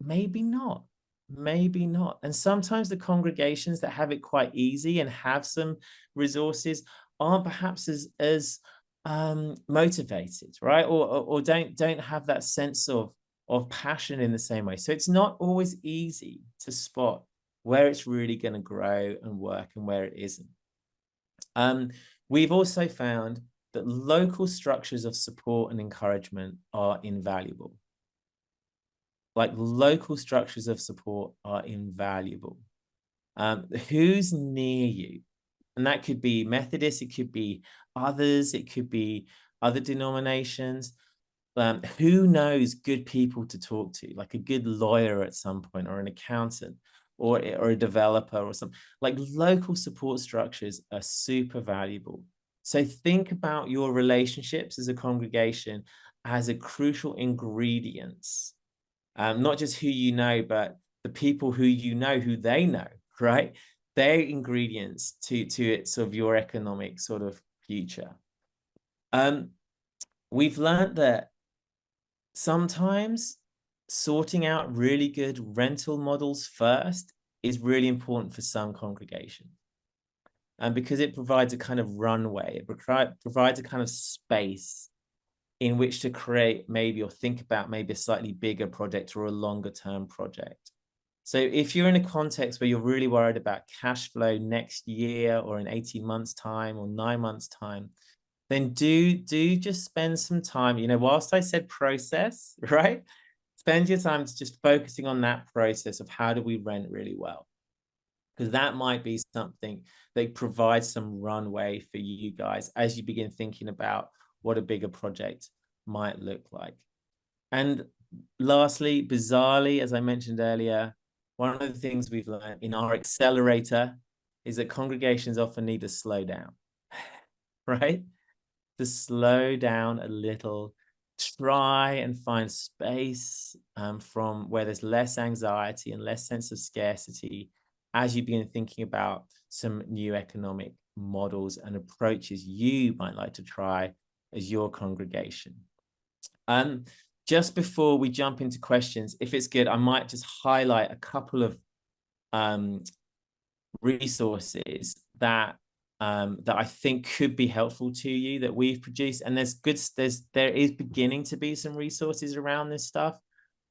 Maybe not. Maybe not. And sometimes the congregations that have it quite easy and have some resources aren't perhaps as motivated, right? Or don't have that sense of passion in the same way. So it's not always easy to spot where it's really going to grow and work and where it isn't. We've also found that local structures of support and encouragement are invaluable. Like, local structures of support are invaluable. Who's near you? And that could be Methodist, it could be others, it could be other denominations. Who knows good people to talk to, like a good lawyer at some point, or an accountant, or a developer or something. Like, local support structures are super valuable. So think about your relationships as a congregation as a crucial ingredient. Not just who you know, but the people who you know, who they know, right? They're ingredients to it, sort of your economic sort of future. We've learned that sometimes sorting out really good rental models first is really important for some congregations. And because it provides a kind of runway, it provides a kind of space in which to create maybe, or think about maybe, a slightly bigger project or a longer term project. So if you're in a context where you're really worried about cash flow next year, or in 18 months time, or 9 months time, then do just spend some time, whilst I said process, right? Spend your time just focusing on that process of how do we rent really well? Because that might be something that provides some runway for you guys as you begin thinking about what a bigger project might look like. And lastly, bizarrely, as I mentioned earlier, one of the things we've learned in our accelerator is that congregations often need to slow down, right? To slow down a little, try and find space from where there's less anxiety and less sense of scarcity as you begin thinking about some new economic models and approaches you might like to try as your congregation. Just before we jump into questions, if it's good, I might just highlight a couple of resources that I think could be helpful to you that we've produced. And there is beginning to be some resources around this stuff.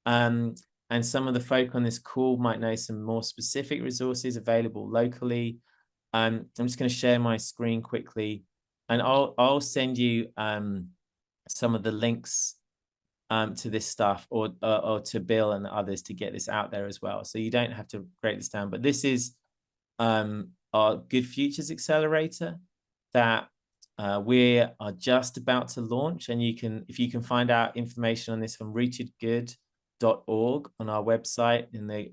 And some of the folk on this call might know some more specific resources available locally. I'm just going to share my screen quickly, and I'll send you some of the links to this stuff, or to Bill and others, to get this out there as well. So you don't have to break this down, but this is our Good Futures Accelerator that we are just about to launch. And if you can find out information on this from rootedgood.org on our website,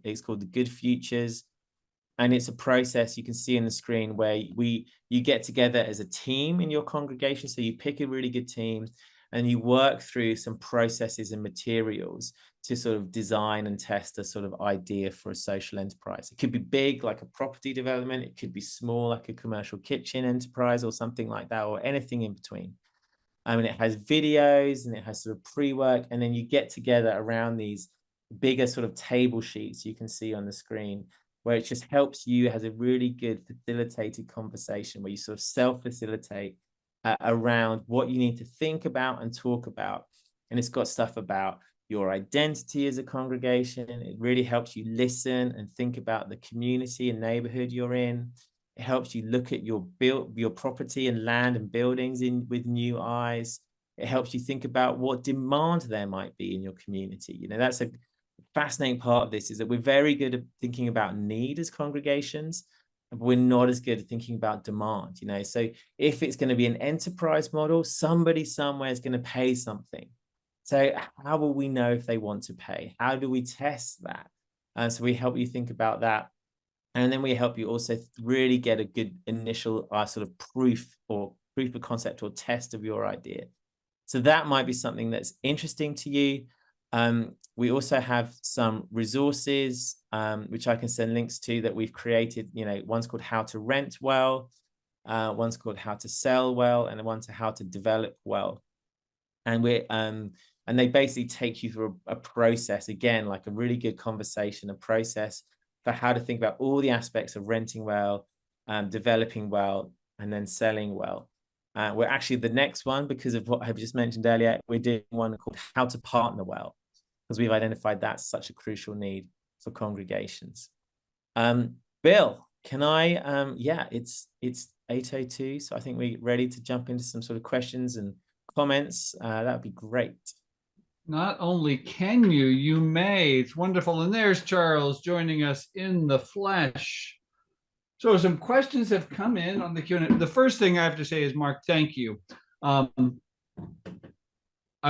it's called the Good Futures. And it's a process you can see on the screen where you get together as a team in your congregation. So you pick a really good team and you work through some processes and materials to sort of design and test a sort of idea for a social enterprise. It could be big, like a property development. It could be small, like a commercial kitchen enterprise or something like that, or anything in between. I mean, it has videos and it has sort of pre-work, and then you get together around these bigger sort of table sheets you can see on the screen, where it just helps you, has a really good facilitated conversation where you sort of self-facilitate around what you need to think about and talk about. And it's got stuff about your identity as a congregation. It really helps you listen and think about the community and neighborhood you're in. It helps you look at your property and land and buildings with new eyes. It helps you think about what demand there might be in your community. You know, that's a fascinating part of this, is that we're very good at thinking about need as congregations, but we're not as good at thinking about demand, you know. So if it's going to be an enterprise model, somebody somewhere is going to pay something. So how will we know if they want to pay? How do we test that? So we help you think about that. And then we help you also really get a good initial sort of proof of concept or test of your idea. So that might be something that's interesting to you. We also have some resources, which I can send links to, that we've created. You know, one's called How to Rent Well, one's called How to Sell Well, and one's How to Develop Well. And they basically take you through a process, again, like a really good conversation, a process for how to think about all the aspects of renting well, developing well, and then selling well. We're actually, the next one, because of what I've just mentioned earlier, we're doing one called How to Partner Well, because we've identified that's such a crucial need for congregations. Bill, can I, yeah, it's 8:02, so I think we're ready to jump into some sort of questions and comments. That would be great. Not only can you, you may. It's wonderful. And there's Charles joining us in the flesh. So some questions have come in on the Q&A. The first thing I have to say is, Mark, thank you. I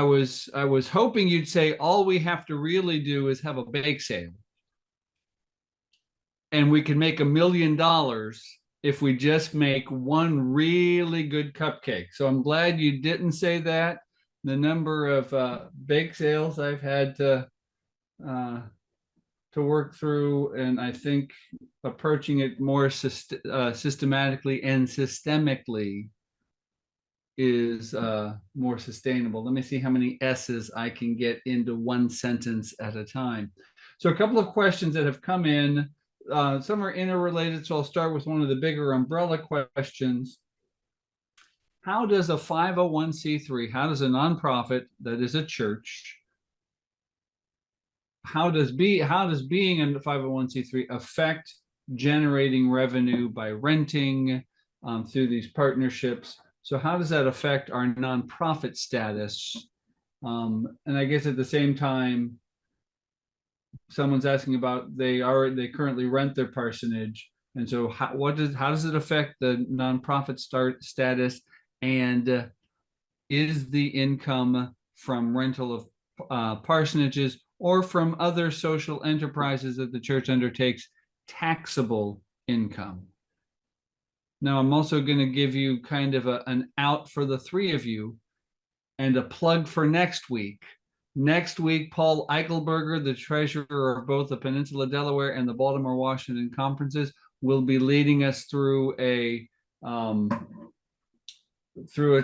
was hoping you'd say all we have to really do is have a bake sale, and we can make $1 million if we just make one really good cupcake. So I'm glad you didn't say that. The number of bake sales I've had to work through, and I think approaching it more systematically and systemically is more sustainable. Let me see how many S's I can get into one sentence at a time. So a couple of questions that have come in. Some are interrelated, so I'll start with one of the bigger umbrella questions. How does a 501c3, how does a nonprofit that is a church, how does being a 501c3 affect generating revenue by renting through these partnerships? So how does that affect our nonprofit status? And I guess at the same time, someone's asking about they currently rent their parsonage, and so how does it affect the nonprofit status? And is the income from rental of parsonages or from other social enterprises that the church undertakes taxable income? Now, I'm also going to give you kind of an out for the three of you and a plug for next week. Next week, Paul Eichelberger, the treasurer of both the Peninsula Delaware and the Baltimore-Washington conferences, will be leading us through a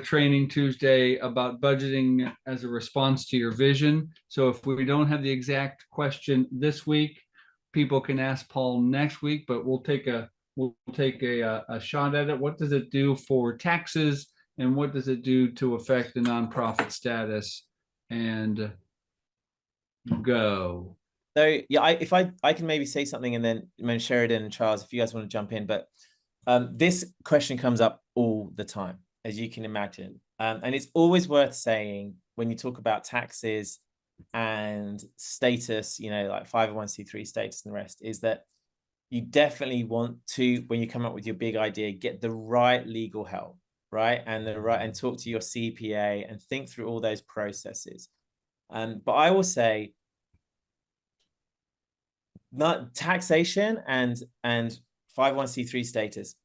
training Tuesday about budgeting as a response to your vision. So if we don't have the exact question this week, people can ask Paul next week, but we'll take a shot at it. What does it do for taxes, and what does it do to affect the nonprofit status? And go. So yeah, if I can maybe say something, and then Sheridan and Charles, if you guys want to jump in. But this question comes up all the time, as you can imagine. And it's always worth saying, when you talk about taxes and status, you know, like 501c3 status and the rest, is that you definitely want to, when you come up with your big idea, get the right legal help, right? And talk to your CPA and think through all those processes. But I will say, not taxation and 501c3 status,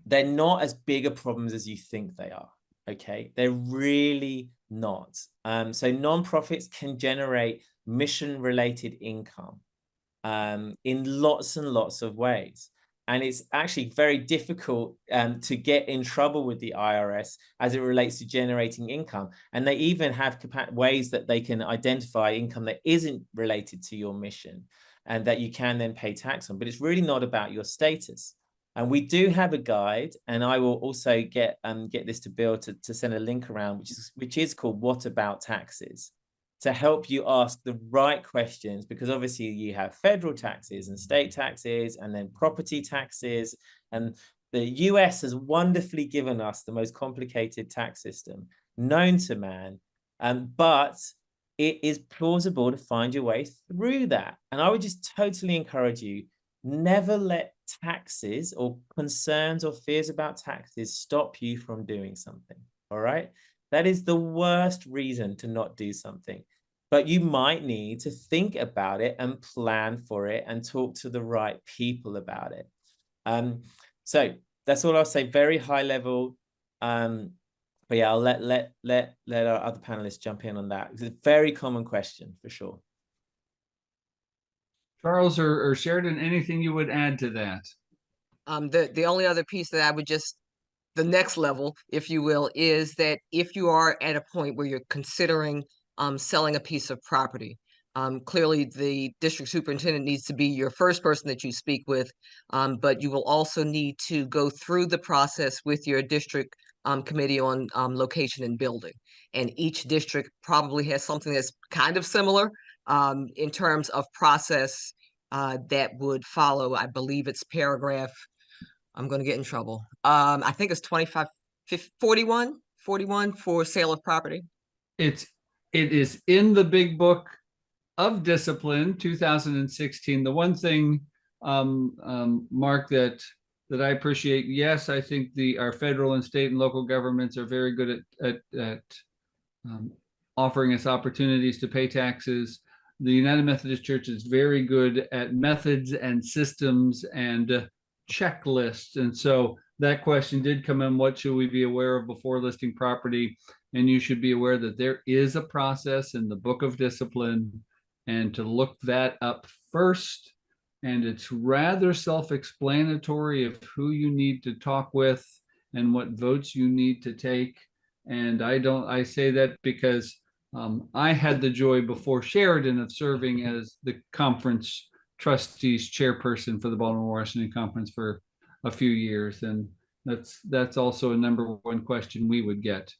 they're not as big a problems as you think they are. Okay, they're really not. So nonprofits can generate mission-related income in lots and lots of ways. And it's actually very difficult to get in trouble with the IRS as it relates to generating income. And they even have ways that they can identify income that isn't related to your mission and that you can then pay tax on. But it's really not about your status. And we do have a guide, and I will also get this to Bill to send a link around, which is called What About Taxes? to help you ask the right questions, because obviously you have federal taxes and state taxes and then property taxes. And the US has wonderfully given us the most complicated tax system known to man. But it is plausible to find your way through that. And I would just totally encourage you, never let taxes or concerns or fears about taxes stop you from doing something. All right. That is the worst reason to not do something. But you might need to think about it and plan for it and talk to the right people about it. So that's all I'll say, very high level. But yeah, I'll let our other panelists jump in on that. It's a very common question for sure. Charles or Sheridan, anything you would add to that? The only other piece that I would just, the next level, if you will, is that if you are at a point where you're considering selling a piece of property, clearly the district superintendent needs to be your first person that you speak with, but you will also need to go through the process with your district committee on location and building. And each district probably has something that's kind of similar in terms of process that would follow. I believe it's paragraph, I'm going to get in trouble. I think it's 25, 41 for sale of property. It is in the big book of discipline, 2016. The one thing, Mark, that I appreciate, yes, I think our federal and state and local governments are very good at offering us opportunities to pay taxes. The United Methodist Church is very good at methods and systems and checklists. And so that question did come in, what should we be aware of before listing property? And you should be aware that there is a process in the book of discipline, and to look that up first. And it's rather self-explanatory of who you need to talk with and what votes you need to take. And I say that because I had the joy before Sheridan of serving as the conference trustees chairperson for the Baltimore-Washington conference for a few years. And that's also a number one question we would get.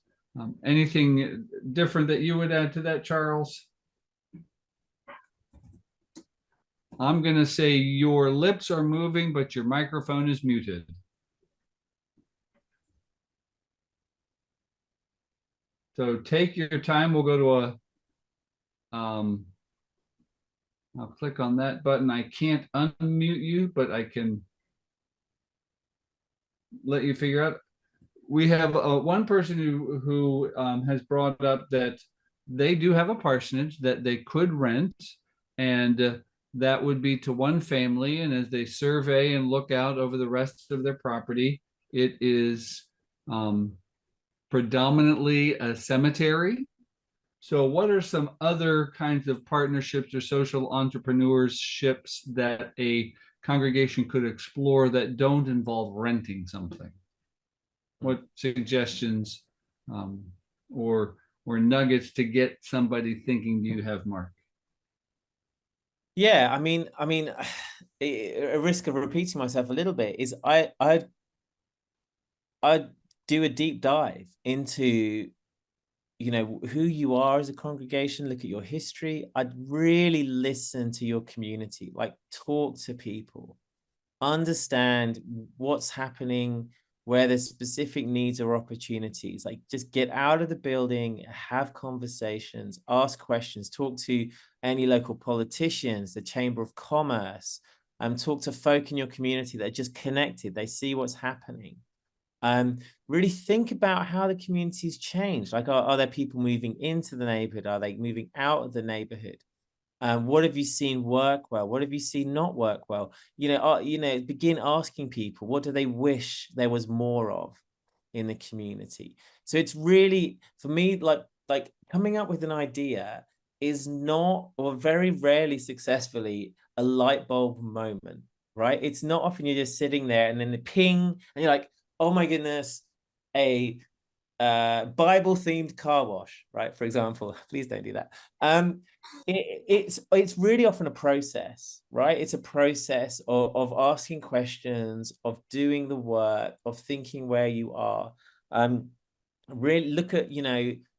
Anything different that you would add to that, Charles? I'm going to say your lips are moving, but your microphone is muted. So take your time. We'll go to I'll click on that button. I can't unmute you, but I can let you figure out. We have one person who has brought up that they do have a parsonage that they could rent, and that would be to one family. And as they survey and look out over the rest of their property, it is predominantly a cemetery. So what are some other kinds of partnerships or social entrepreneurships that a congregation could explore that don't involve renting something? What suggestions or nuggets to get somebody thinking do you have, Mark? Yeah, I mean, a risk of repeating myself a little bit is I do a deep dive into, you know, who you are as a congregation, look at your history. I'd really listen to your community, like talk to people, understand what's happening, where there's specific needs or opportunities. Like just get out of the building, have conversations, ask questions, talk to any local politicians, the Chamber of Commerce, talk to folk in your community that are just connected. They see what's happening. Really think about how the community's changed. Like, are there people moving into the neighborhood? Are they moving out of the neighborhood? What have you seen work well? What have you seen not work well? Begin asking people, what do they wish there was more of in the community? So it's really, for me, like coming up with an idea is not, or very rarely successfully, a light bulb moment, right? It's not often you're just sitting there and then the ping and you're like, oh my goodness, a Bible themed car wash, right? For example, please don't do that. It's really often a process, right? It's a process of asking questions, of doing the work, of thinking where you are. Really look at,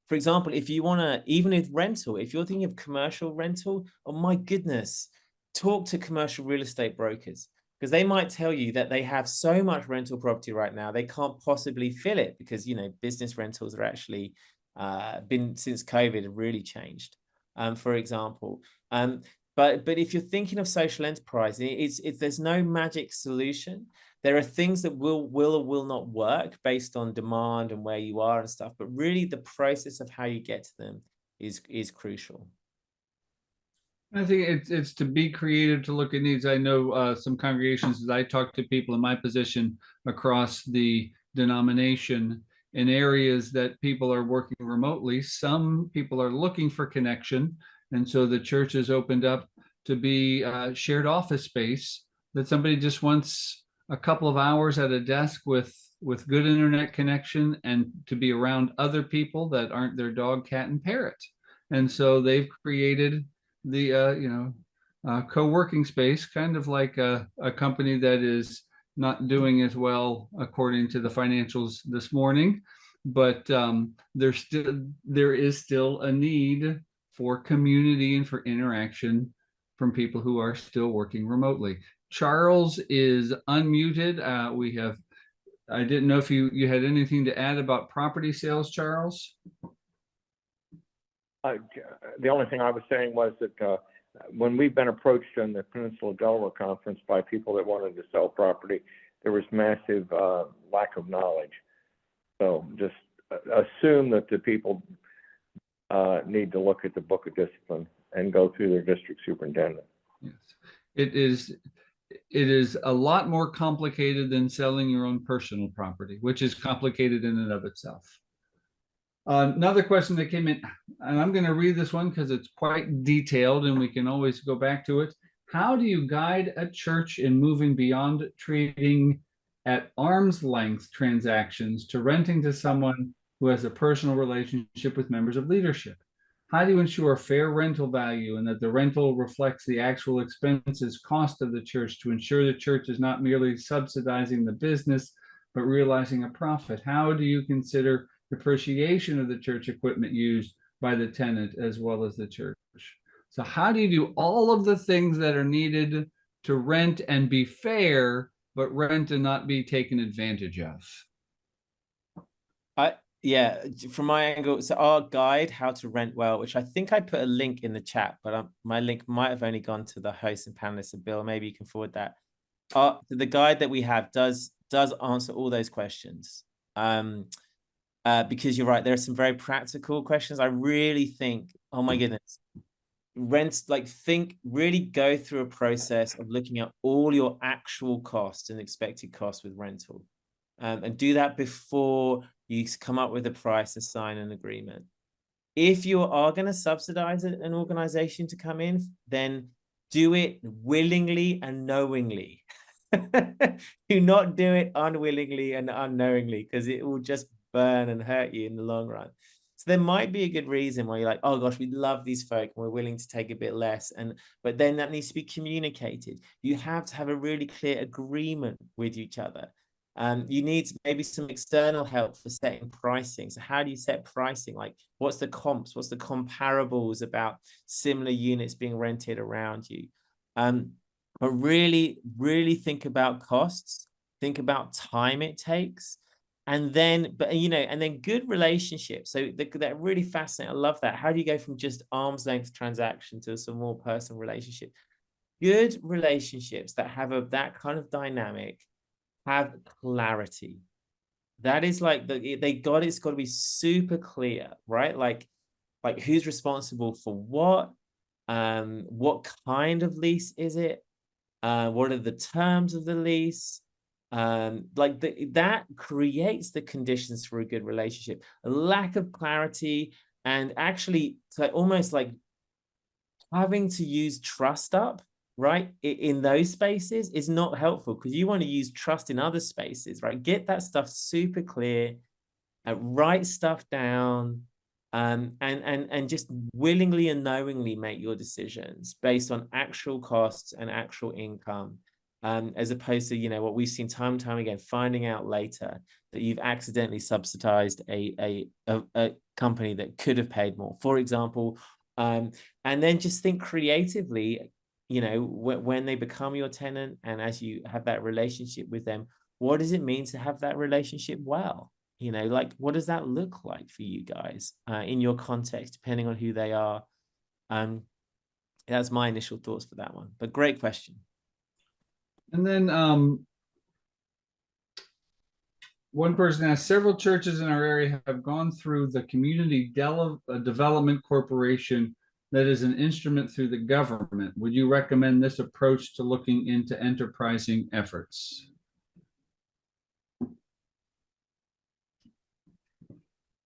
For example, if you want to, even with rental, if you're thinking of commercial rental, oh my goodness, talk to commercial real estate brokers, because they might tell you that they have so much rental property right now, they can't possibly fill it because, business rentals are actually been since COVID have really changed, for example. But if you're thinking of social enterprise, there's no magic solution. There are things that will or will not work based on demand and where you are and stuff, but really the process of how you get to them is crucial. I think it's to be creative, to look at needs. I know some congregations, as I talk to people in my position across the denomination, in areas that people are working remotely, some people are looking for connection. And so the church has opened up to be shared office space, that somebody just wants a couple of hours at a desk with good internet connection and to be around other people that aren't their dog, cat, and parrot. And so they've created the co-working space, kind of like a company that is not doing as well according to the financials this morning, but there is still a need for community and for interaction from people who are still working remotely. Charles is unmuted. I didn't know if you had anything to add about property sales, Charles. The only thing I was saying was that when we've been approached in the Peninsula Delaware Conference by people that wanted to sell property, there was massive lack of knowledge. So just assume that the people need to look at the Book of Discipline and go through their district superintendent. Yes, it is a lot more complicated than selling your own personal property, which is complicated in and of itself. Another question that came in, and I'm going to read this one because it's quite detailed and we can always go back to it. How do you guide a church in moving beyond trading at arm's length transactions to renting to someone who has a personal relationship with members of leadership? How do you ensure fair rental value and that the rental reflects the actual expenses cost of the church to ensure the church is not merely subsidizing the business, but realizing a profit? How do you consider depreciation of the church equipment used by the tenant as well as the church? So how do you do all of the things that are needed to rent and be fair, but rent and not be taken advantage of? Yeah, from my angle, so our guide, How to Rent Well, which I think I put a link in the chat, but my link might have only gone to the host and panelists. So Bill, maybe you can forward that. The guide that we have does answer all those questions. Because you're right, there are some very practical questions. I really think, oh my goodness, really go through a process of looking at all your actual costs and expected costs with rental. And do that before you come up with a price and sign an agreement. If you are going to subsidize an organization to come in, then do it willingly and knowingly. Do not do it unwillingly and unknowingly, because it will just burn and hurt you in the long run. So there might be a good reason why you're like, oh gosh, we love these folk and we're willing to take a bit less. But then that needs to be communicated. You have to have a really clear agreement with each other. You need maybe some external help for setting pricing. So how do you set pricing? Like, what's the comps? What's the comparables about similar units being rented around you? But really, really think about costs. Think about time it takes. And then, and then good relationships. So that really fascinating. I love that. How do you go from just arm's length transaction to a more personal relationship? Good relationships that have that kind of dynamic have clarity. That is like it's got to be super clear, right? Like who's responsible for what kind of lease is it? What are the terms of the lease? That creates the conditions for a good relationship. A lack of clarity and actually almost like having to use trust up, right, in those spaces is not helpful, because you want to use trust in other spaces, right? Get that stuff super clear, write stuff down, and just willingly and knowingly make your decisions based on actual costs and actual income. as opposed to, you know, what we've seen time and time again, finding out later that you've accidentally subsidized a company that could have paid more, for example. And then just think creatively, you know, when they become your tenant and as you have that relationship with them, what does it mean to have that relationship well? You know, like, what does that look like for you guys in your context, depending on who they are? That's my initial thoughts for that one, but great question. And then one person asked, several churches in our area have gone through the Community Development Corporation that is an instrument through the government. Would you recommend this approach to looking into enterprising efforts?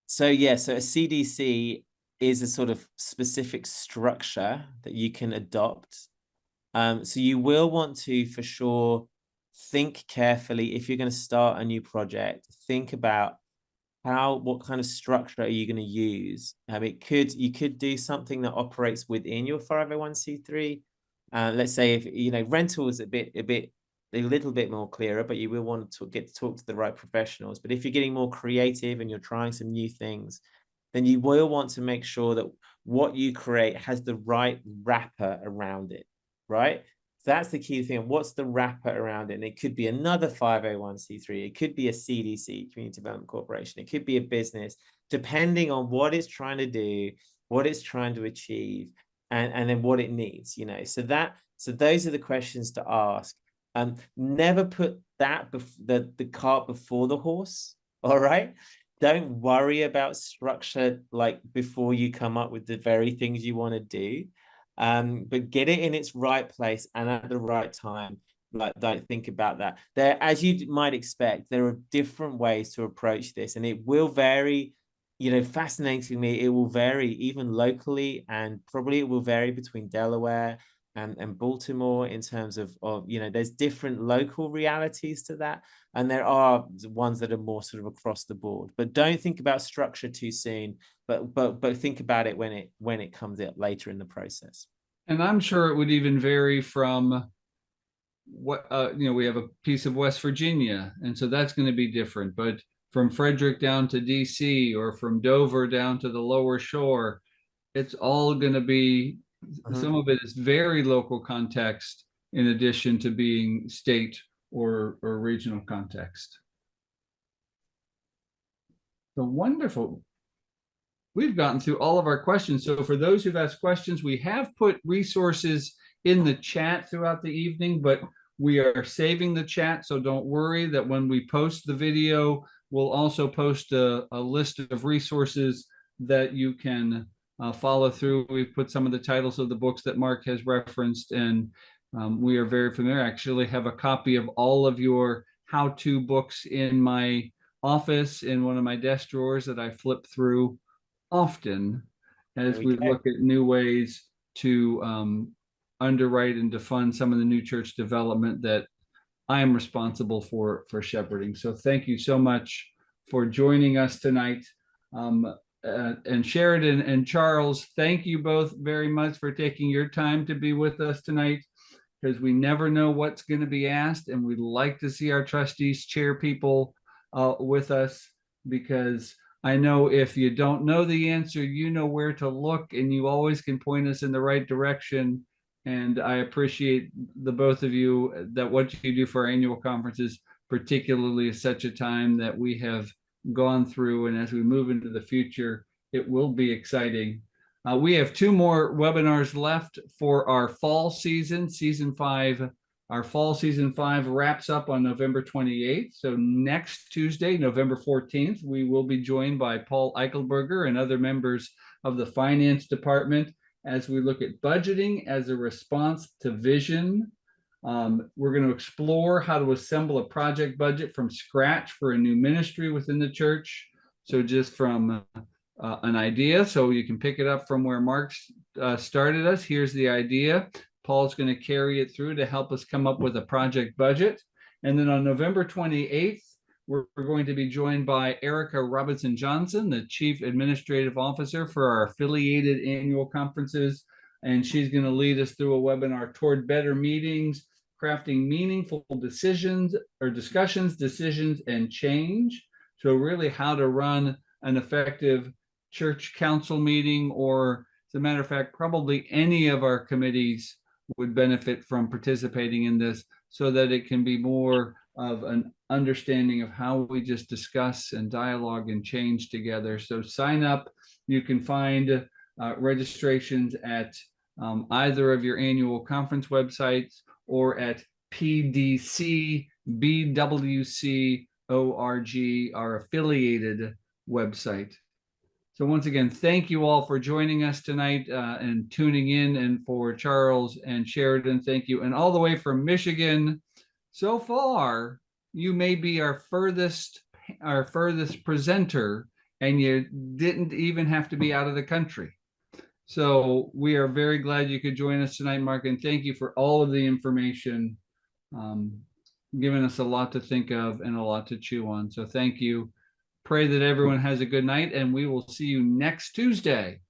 So yeah, so a CDC is a sort of specific structure that you can adopt. So you will want to, for sure, think carefully if you're going to start a new project. Think about what kind of structure are you going to use. You could do something that operates within your 501c3. Let's say if you know rental is a little bit more clearer, but you will want to get to talk to the right professionals. But if you're getting more creative and you're trying some new things, then you will want to make sure that what you create has the right wrapper around it, right? So that's the key thing. What's the wrapper around it? And it could be another 501c3. It could be a CDC, Community Development Corporation. It could be a business, depending on what it's trying to do, what it's trying to achieve, and then what it needs, you know. So those are the questions to ask. Never put the cart before the horse, all right? Don't worry about structure like before you come up with the very things you want to do, but get it in its right place and at the right time. Like, don't think about that. As you might expect, there are different ways to approach this, and it will vary. You know, fascinatingly, it will vary even locally, and probably it will vary between Delaware and Baltimore in terms of you know, there's different local realities to that, and there are ones that are more sort of across the board. But don't think about structure too soon, but think about it when it comes out later in the process. And I'm sure it would even vary from what you know, we have a piece of West Virginia, and so that's going to be different. But from Frederick down to DC, or from Dover down to the lower shore, it's all going to be, some of it is very local context in addition to being state or regional context. So wonderful. We've gotten through all of our questions. So for those who've asked questions, we have put resources in the chat throughout the evening, but we are saving the chat. So don't worry that when we post the video, we'll also post a list of resources that you can follow through. We've put some of the titles of the books that Mark has referenced, and we are very familiar. I actually have a copy of all of your how-to books in my office in one of my desk drawers that I flip through often as we look at new ways to underwrite and to fund some of the new church development that I am responsible for shepherding. So thank you so much for joining us tonight. And Sheridan and Charles, thank you both very much for taking your time to be with us tonight, because we never know what's going to be asked, and we'd like to see our trustees chair people with us, because I know if you don't know the answer, you know where to look, and you always can point us in the right direction. And I appreciate the both of you, that what you do for our annual conferences, particularly at such a time that we have gone through, and as we move into the future, it will be exciting. We have 2 more webinars left for our fall season, season 5. Our fall season 5 wraps up on November 28th. So next Tuesday, November 14th, we will be joined by Paul Eichelberger and other members of the finance department as we look at budgeting as a response to vision. We're going to explore how to assemble a project budget from scratch for a new ministry within the church. So just from an idea, so you can pick it up from where Mark started us. Here's the idea. Paul's going to carry it through to help us come up with a project budget. And then on November 28th, we're going to be joined by Erica Robinson Johnson, the Chief Administrative Officer for our affiliated annual conferences. And she's going to lead us through a webinar toward better meetings, crafting meaningful decisions or discussions, decisions, and change. So really how to run an effective church council meeting, or as a matter of fact, probably any of our committees would benefit from participating in this, so that it can be more of an understanding of how we just discuss and dialogue and change together. So sign up. You can find registrations at either of your annual conference websites or at pdcbwc.org, our affiliated website. So once again, thank you all for joining us tonight and tuning in. And for Charles and Sheridan, thank you. And all the way from Michigan, so far, you may be our furthest presenter, and you didn't even have to be out of the country. So we are very glad you could join us tonight, Mark, and thank you for all of the information, giving us a lot to think of and a lot to chew on. So thank you. Pray that everyone has a good night, and we will see you next Tuesday.